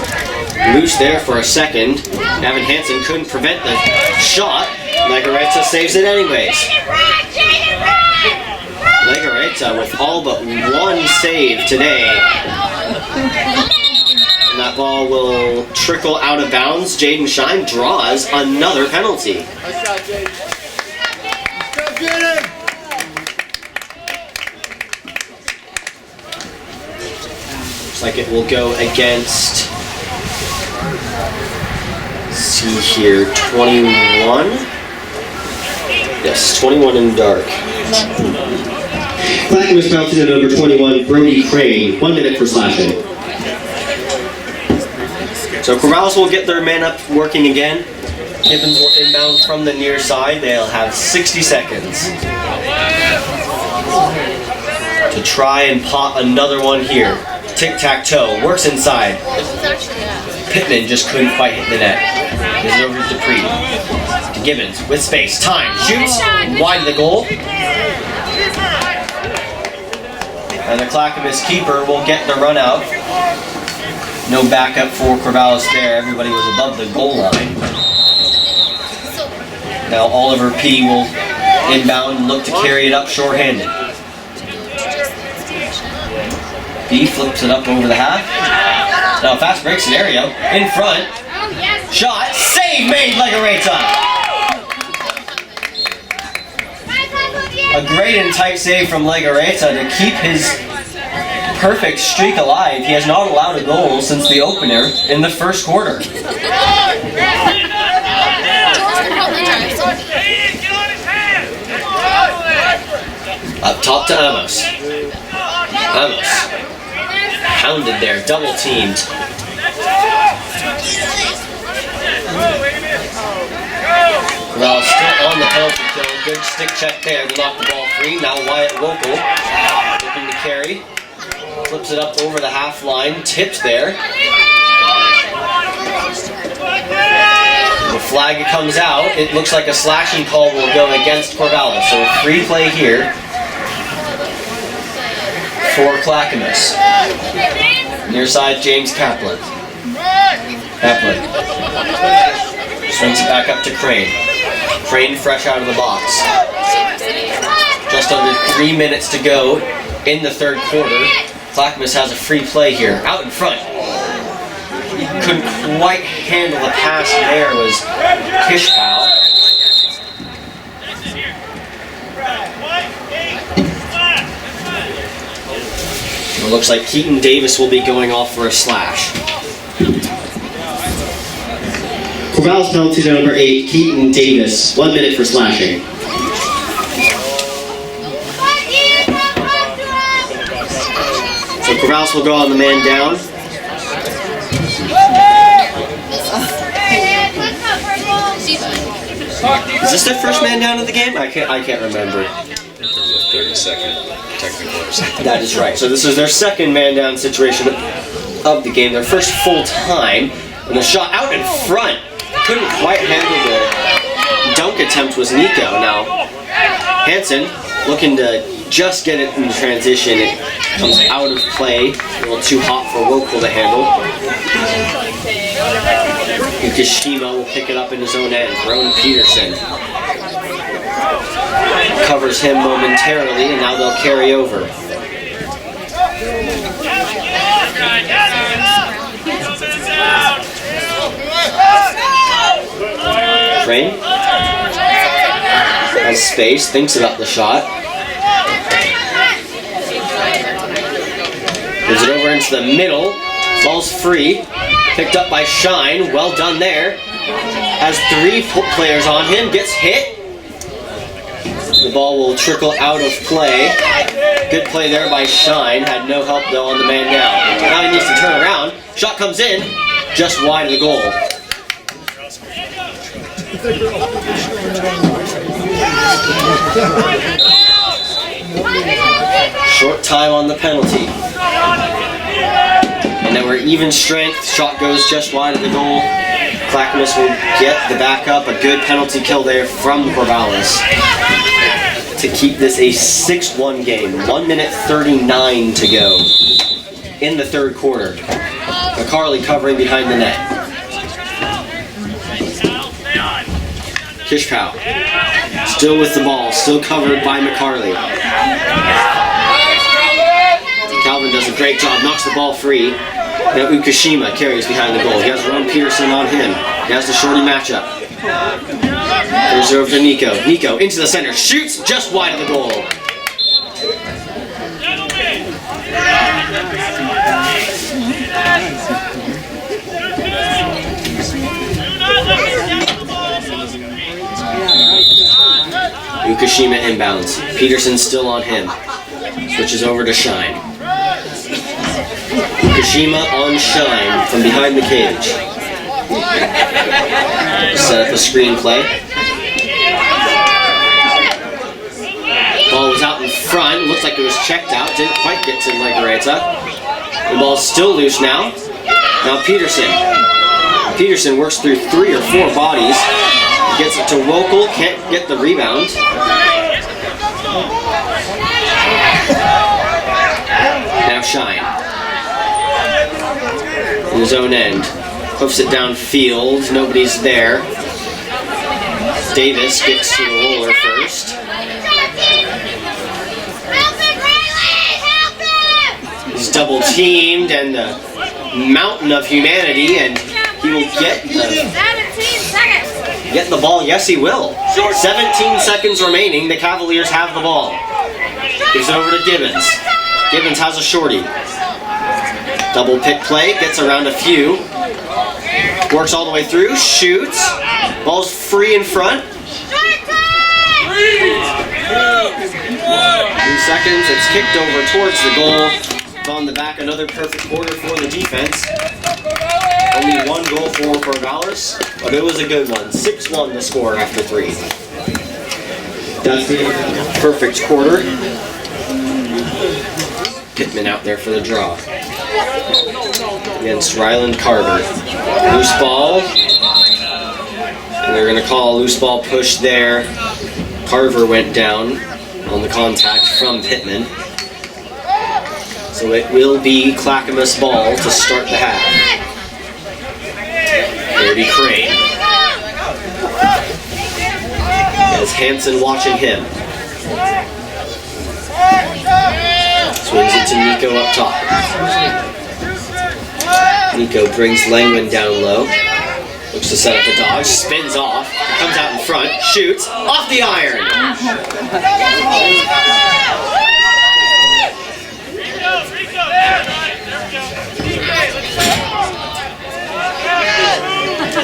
loose there for a second. Evan Hansen couldn't prevent the shot. Legareta saves it anyways. Legareta with all but one save today. And that ball will trickle out of bounds. Jaden Shine draws another penalty. Looks like it will go against, see here, 21? Yes, 21 in dark. Clackamas penalty to number 21, Brody Crane. 1 minute for slashing. So Corvallis will get their man up working again. Gibbons will inbound from the near side. They'll have 60 seconds to try and pop another one here. Tic-tac-toe, works inside. Pittman just couldn't quite hit the net. This is over to Dupree. To Gibbons, with space, time, shoots, wide of the goal. And the Clackamas keeper will get the run out. No backup for Corvallis there, everybody was above the goal line. Now Oliver P. will inbound and look to carry it up short-handed. B flips it up over the half. Now fast break scenario, in front. Shot, save made, Legareta! A great and tight save from Legareta to keep his perfect streak alive. He has not allowed a goal since the opener in the first quarter. Up top to Amos. Amos. Hounded there, double teamed. Well, still on the penalty kill. Good stick check there to knock the ball free. Now Wyatt Local looking to carry. Flips it up over the half line. Tipped there. The flag comes out. It looks like a slashing call will go against Corvallis. So free play here for Clackamas. Near side, James Kaplan. Kaplan. Swings it back up to Crane. Crane fresh out of the box. Just under 3 minutes to go in the third quarter. Clackamas has a free play here, out in front. Couldn't quite handle the pass there was Kishpal. It looks like Keaton Davis will be going off for a slash. Corvallis penalty to number 8, Keaton Davis. 1 minute for slashing. So Corvallis will go on the man down. Is this their first man down of the game? I can't remember. 32nd technical or something. That is right. So this is their second man down situation of the game. Their first full time. And the shot out in front. Couldn't quite handle the dunk attempt was Nico. Now, Hansen looking to just get it in transition. It comes out of play. A little too hot for Wokel to handle. Yukishima will pick it up in his own end. Rowan Peterson covers him momentarily, and now they'll carry over. Crane has space, thinks about the shot. Gives it over into the middle. Ball's free. Picked up by Shine. Well done there. Has 3 players on him. Gets hit. The ball will trickle out of play. Good play there by Shine. Had no help though on the man down. Now he needs to turn around. Shot comes in. Just wide of the goal. Short time on the penalty. And then we're even strength. Shot goes just wide of the goal. Clackamas will get the backup. A good penalty kill there from Corvallis to keep this a 6-1 game. 1 minute 39 to go in the third quarter. McCarley covering behind the net. Kishpal still with the ball, still covered by McCarley. Calvin does a great job, knocks the ball free. Now Ukashima carries behind the goal. He has Rowan Peterson on him. He has the shorty matchup. Goes over to Nico. Nico into the center, shoots just wide of the goal. Ukashima inbounds. Peterson still on him. Switches over to Shine. Ukashima on Shine from behind the cage. Set up a screen play. Ball was out in front. Looks like it was checked out. Didn't quite get to Legareta. The ball's still loose now. Now Peterson. Peterson works through 3 or 4 bodies. Gets it to Wokel. Can't get the rebound. Now Shine. In his own end. Hoofs it downfield. Nobody's there. Davis gets to the roller first. He's double teamed and the mountain of humanity, and he will get the ball. Yes, he will. 17 seconds remaining. The Cavaliers have the ball. Gives it over to Gibbons. Gibbons has a shorty. Double pick play. Gets around a few. Works all the way through. Shoots. Ball's free in front. 2 seconds. It's kicked over towards the goal. It's on the back. Another perfect quarter for the defense. Only 1 goal for Corvallis, but it was a good one. 6-1 the score after 3. That's the perfect quarter. Pittman out there for the draw. Against Ryland Carver. Loose ball. And they're going to call a loose ball push there. Carver went down on the contact from Pittman. So it will be Clackamas ball to start the half. Dirty Crane. As Hansen watching him. Swings it to Nico up top. Nico brings Langwin down low. Looks to set up the dodge. Spins off. Comes out in front. Shoots. Off the iron.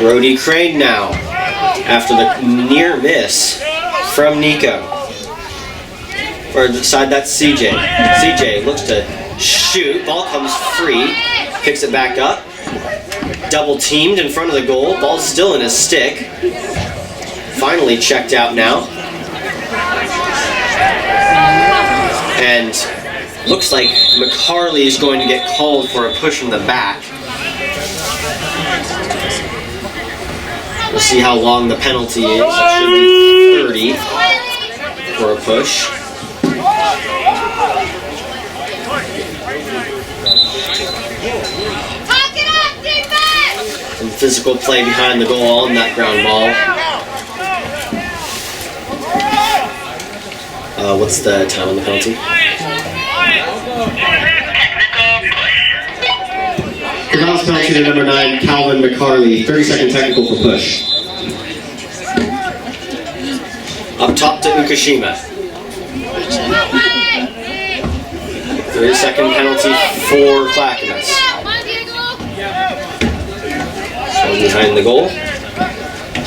Brody Crane now. After the near miss from Nico. Or side, that's CJ. CJ looks to shoot. Ball comes free. Picks it back up. Double teamed in front of the goal. Ball's still in his stick. Finally checked out now. And looks like McCarley is going to get called for a push in the back. We'll see how long the penalty is. It should be 30 for a push. Some physical play behind the goal on that ground ball. What's the time on the penalty? Corvallis penalty to number 9, Calvin McCarley. 30-second technical for push. Up top to Ukashima. 30-second penalty for Clackamas. So behind the goal.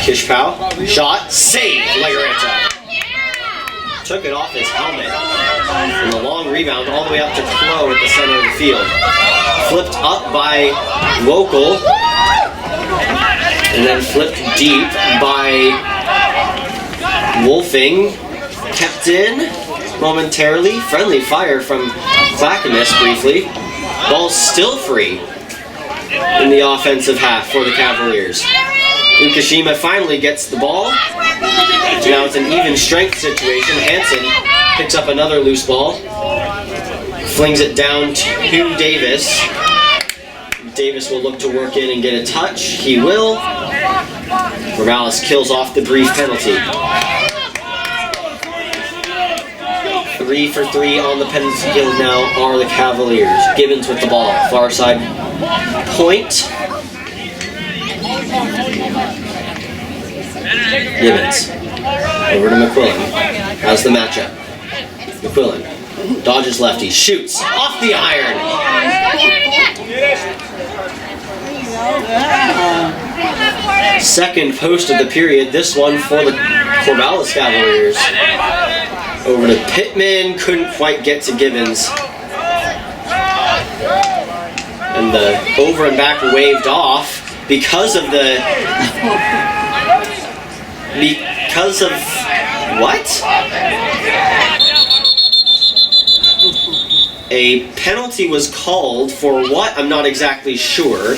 Kishpao. Shot. Save. Legareta. Took it off his helmet. And the long rebound all the way up to Klo at the center of the field. Flipped up by Wokel. And then flipped deep by Wolfing. Kept in momentarily. Friendly fire from Clackamas briefly. Ball's still free in the offensive half for the Cavaliers. Ukashima finally gets the ball. Now it's an even strength situation. Hansen picks up another loose ball. Flings it down to Davis. Davis will look to work in and get a touch. He will. Corvallis kills off the brief penalty. 3 for 3 on the penalty kill now are the Cavaliers. Gibbons with the ball. Far side point. Gibbons. Over to McQuillan. How's the matchup? McQuillan. Dodges lefty. Shoots. Off the iron. Second post of the period. This one for the Corvallis Cavaliers. Over to Pittman. Couldn't quite get to Gibbons. And the over and back waved off because of the... Because of what? A penalty was called for what? I'm not exactly sure.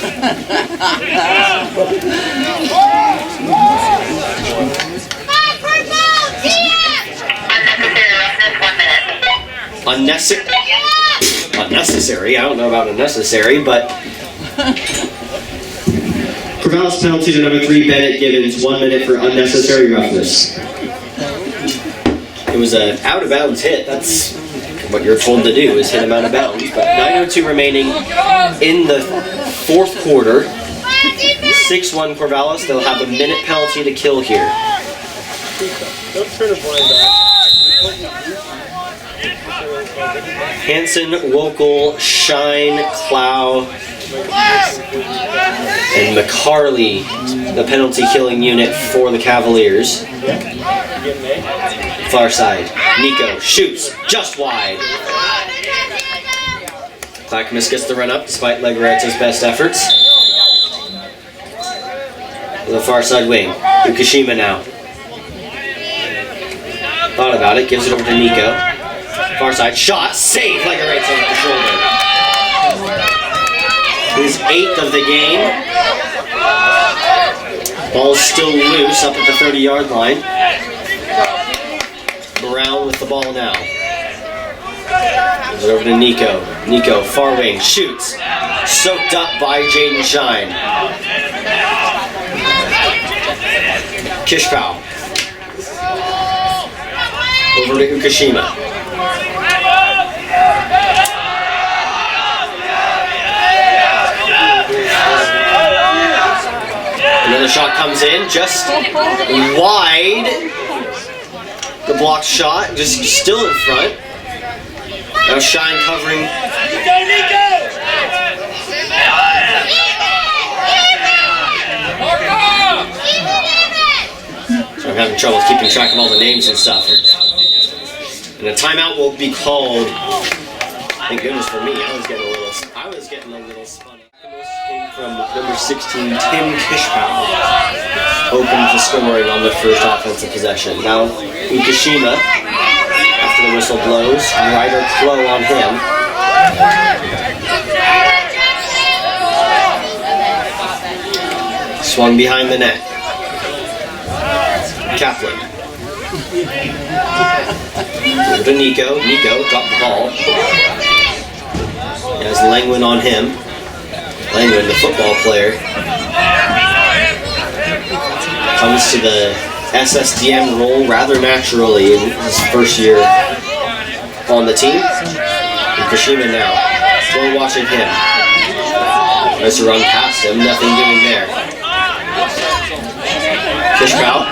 Unnecessary. I don't know about unnecessary, but... Corvallis penalty to number 3, Bennett Gibbons. 1 minute for unnecessary roughness. It was an out-of-bounds hit. That's what you're told to do, is hit him out of bounds. But 9:02 remaining in the fourth quarter. 6-1 Corvallis. They'll have a minute penalty to kill here. Hansen, Wokel, Shine, Clow, and McCarley, the penalty killing unit for the Cavaliers. Far side, Nico shoots just wide. Clackamas gets the run up despite Legareta's best efforts. The far side wing, Ukashima now. Thought about it, gives it over to Nico. Far side shot, save Legareta with the shoulder. His 8th of the game. Ball's still loose up at the 30-yard line. Brown with the ball now. Gives it over to Nico. Nico, far wing, shoots. Soaked up by Jaden Shine. Kishpao. Over to Ukashima. shot comes in, just wide. The blocked shot, just still in front. Now Shine covering. So I'm having trouble keeping track of all the names and stuff. And a timeout will be called. Thank goodness for me, I was getting a little spun up. Came from number 16, Tim Kishpal. Open to scoring on the first offensive possession. Now Ukashima, after the whistle blows, Ryder Klo on him. Swung behind the net. Kaplan. Over to Nico. Nico dropped the ball. He has Langwin on him. Langwin, the football player, comes to the SSDM role rather naturally in his first year on the team. And Kashima now, still watching him. Tries to run past him, nothing doing there. Kishkow,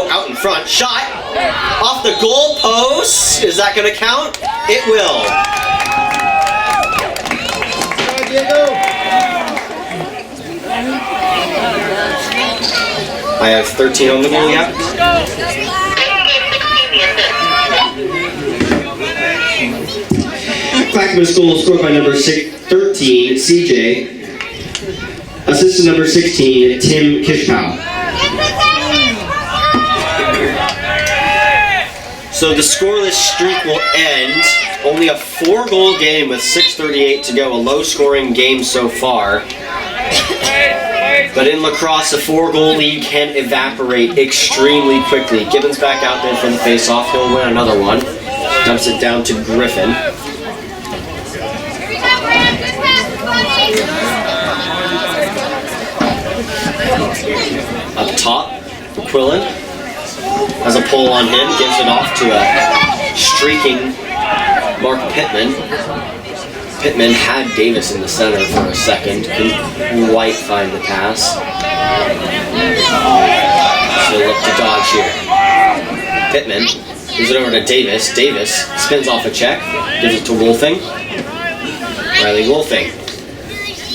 out in front, shot, off the goal post. Is that going to count? It will. I have 13 on the goal, yeah. Clackamas goal scored by number 13, CJ. Assistant number 16, Tim Kishkow. So the scoreless streak will end. Only a 4-goal game with 6:38 to go. A low-scoring game so far. But in lacrosse, a 4-goal lead can evaporate extremely quickly. Gibbons back out there for the face-off. He'll win another one. Dumps it down to Griffin. Up top, Quillen has a pull on him. Gives it off to a streaking Mark Pittman. Pittman had Davis in the center for a second, couldn't quite find the pass. So look to dodge here. Pittman gives it over to Davis. Davis spins off a check, gives it to Wolfing. Riley Wolfing.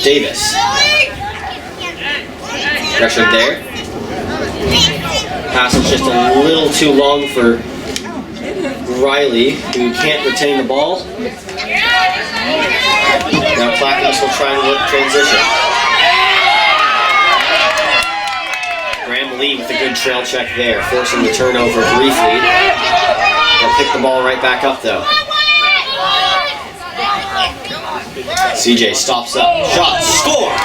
Davis. Pressured there. Pass is just a little too long for Riley, who can't retain the ball. Now Clackamas will try and work transition. Graham Lee with a good trail check there, forcing the turnover briefly. They'll pick the ball right back up though. CJ stops up, shot, scores!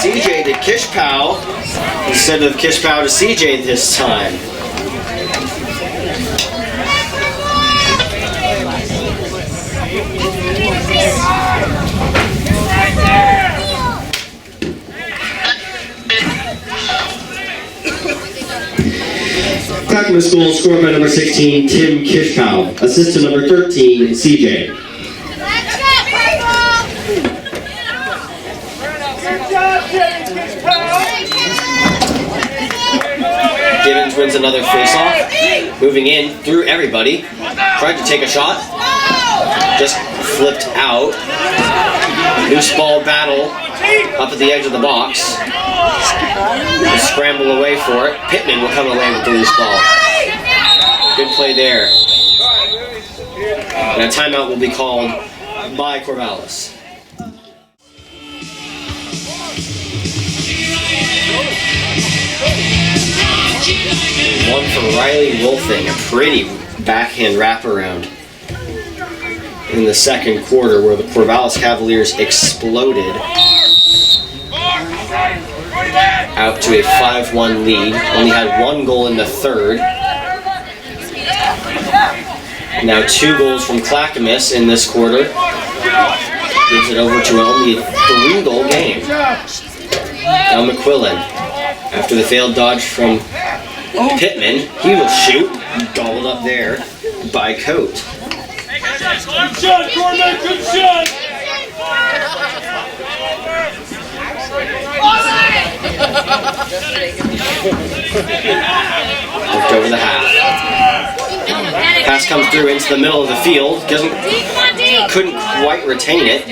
CJ to Kishpow instead of Kishpow to CJ this time. Clackamas goal scored by number 16, Tim Kishkow. Assistant number 13, CJ. Gibbons wins another face-off. Moving in through everybody. Tried to take a shot. Just flipped out. Loose ball battle up at the edge of the box. We'll scramble away for it. Pittman will come away with the loose ball. Good play there. And a timeout will be called by Corvallis. One for Riley Wolfing, a pretty backhand wraparound in the second quarter where the Corvallis Cavaliers exploded out to a 5-1 lead. Only had 1 goal in the third. Now 2 goals from Clackamas in this quarter. Gives it over to only a 3-goal game. Now McQuillan, after the failed dodge from Pittman, he will shoot. Gobbled up there by Coate. Good shot, Cormac, good shot! Looked over the half. Pass comes through into the middle of the field. Couldn't quite retain it.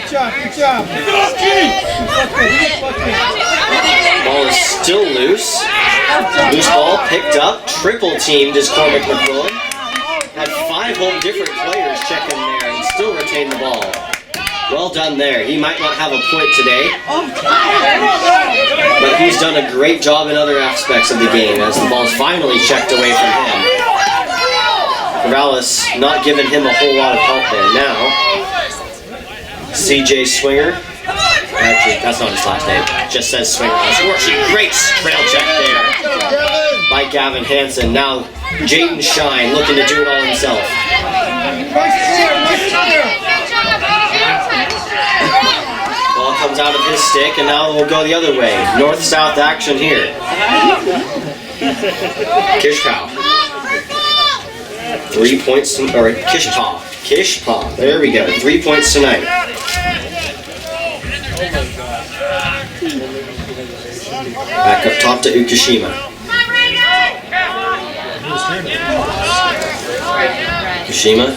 Ball is still loose. Loose ball picked up. Triple teamed is Cormac McQuillan. Had 5 whole different players check in there and still retain the ball. Well done there. He might not have a point today, but he's done a great job in other aspects of the game as the ball's finally checked away from him. Corvallis not giving him a whole lot of help there. Now, CJ Swinger. Actually, that's not his last name. Just says Swinger on the score sheet. Great trail check there by Gavin Hansen. Now, Jayden Shine looking to do it all himself. Ball comes out of his stick, and now we'll go the other way. North-south action here. Kishpaw. 3 points, or Kishpaw. Kishpaw. There we go. 3 points tonight. Back up top to Ukashima. Ukashima,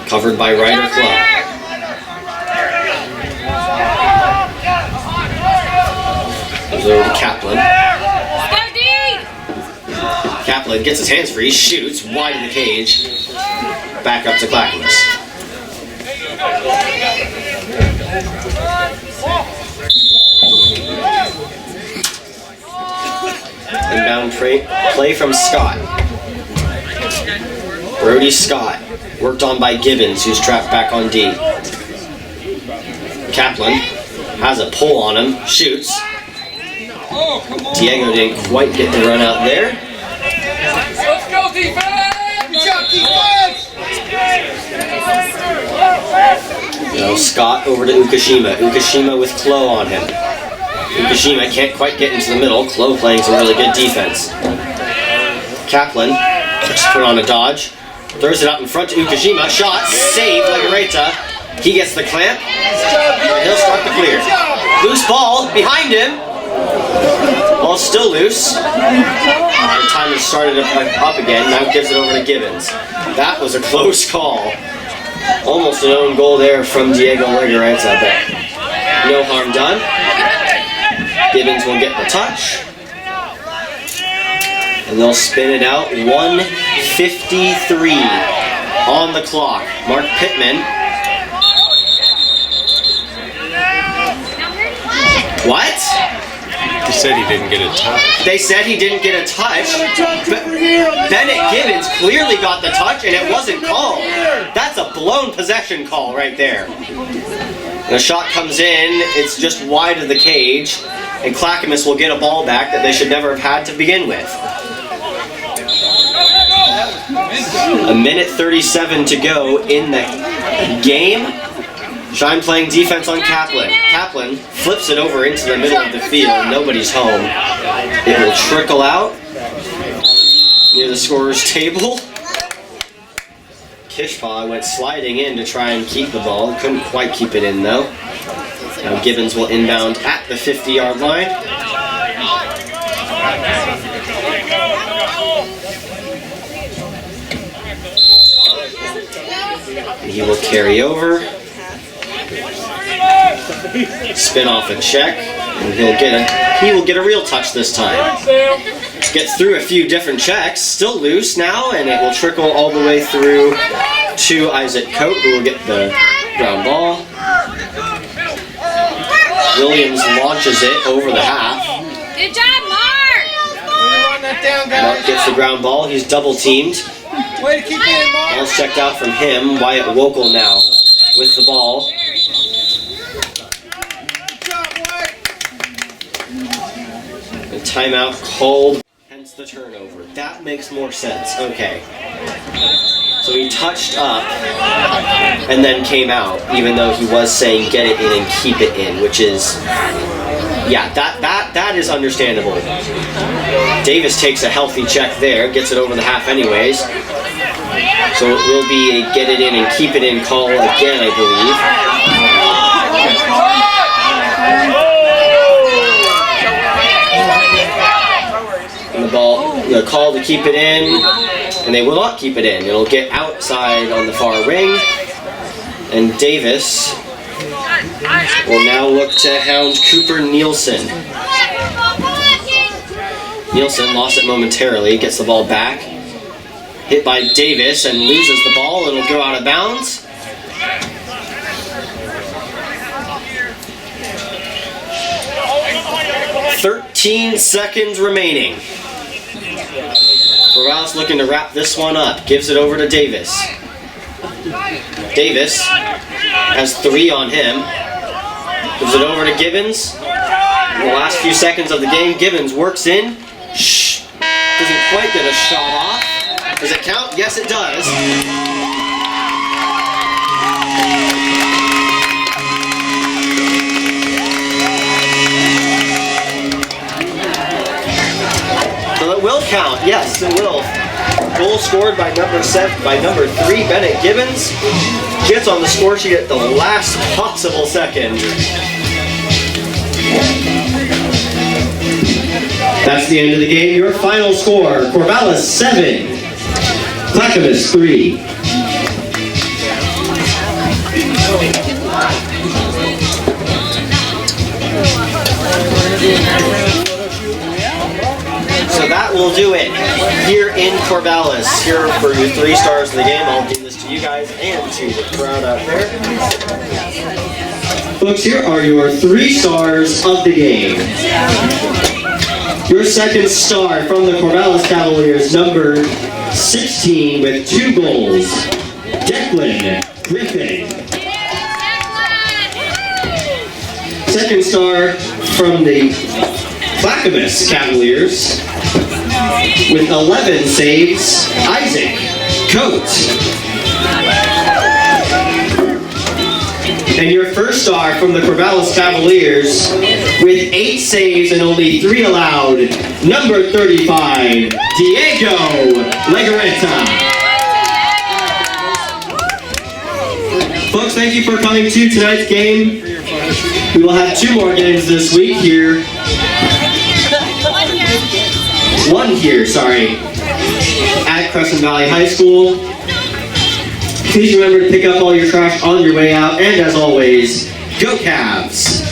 covered by Ryder Club. Goes over to Kaplan. Kaplan gets his hands free, shoots wide of the cage. Back up to Clackamas. Inbound play from Scott. Brody Scott, worked on by Gibbons, who's trapped back on D. Kaplan has a pull on him, shoots. Diego didn't quite get the run out there. Let's go, defense! Good job, defense! Now Scott over to Ukashima. Ukashima with Klo on him. Ukashima can't quite get into the middle. Klo playing some really good defense. Kaplan just put on a dodge. Throws it out in front to Ukashima. Shot. Saved Legareta. He gets the clamp. And he'll start the clear. Loose ball behind him. Ball's still loose. The time has started up again. Now gives it over to Gibbons. That was a close call. Almost an own goal there from Diego Legareta, but no harm done. Gibbons will get the touch. And they'll spin it out. 1:53 on the clock. Mark Pittman. What? He said he didn't get a touch. They said he didn't get a touch, but Bennett Gibbons clearly got the touch and it wasn't called. That's a blown possession call right there. The shot comes in, it's just wide of the cage, and Clackamas will get a ball back that they should never have had to begin with. 1:37 to go in the game. Shine playing defense on Kaplan. Kaplan flips it over into the middle of the field. Nobody's home. It will trickle out near the scorer's table. Kishpaw went sliding in to try and keep the ball. Couldn't quite keep it in though. Now Gibbons will inbound at the 50-yard line. He will carry over. Spin off a check, and he will get a real touch this time. Gets through a few different checks, still loose now, and it will trickle all the way through to Isaac Coate, who will get the ground ball. Williams launches it over the half. Good job, Mark! Mark gets the ground ball. He's double teamed. Way to keep it in, Mark! Ball's checked out from him. Wyatt Wokel now with the ball. Timeout called, hence the turnover. That makes more sense. Okay. So he touched up and then came out, even though he was saying get it in and keep it in, which is, yeah, that is understandable. Davis takes a healthy check there, gets it over the half anyways. So it will be a get it in and keep it in call again, I believe. The ball the call to keep it in, and they will not keep it in. It'll get outside on the far wing, and Davis will now look to hound Cooper Nielsen. Nielsen lost it momentarily, gets the ball back. Hit by Davis and loses the ball. It'll go out of bounds. "13 seconds remaining. Corvallis looking to wrap this one up. Gives it over to Davis. Davis has 3 on him. Gives it over to Gibbons. In the last few seconds of the game, Gibbons works in. Doesn't quite get a shot off. Does it count? Yes, it does. So it will count. Yes, it will. Goal scored by number 3, Bennett Gibbons. Gets on the score sheet at the last possible second. That's the end of the game. Your final score, Corvallis 7, Clackamas 3. So that will do it here in Corvallis. Here for your 3 stars of the game. I'll do this to you guys and to the crowd out there. Folks, here are your 3 stars of the game. Your second star from the Corvallis Cavaliers, number 16 with 2 goals, Declan Griffin. Second star from the Clackamas Cavaliers with 11 saves, Isaac Coates. And your first star from the Corvallis Cavaliers with 8 saves and only 3 allowed, number 35, Diego Legarreta. Folks, thank you for coming to tonight's game. We will have 2 more games this week here. One here, at Crescent Valley High School. Please remember to pick up all your trash on your way out, and as always, go Cavs!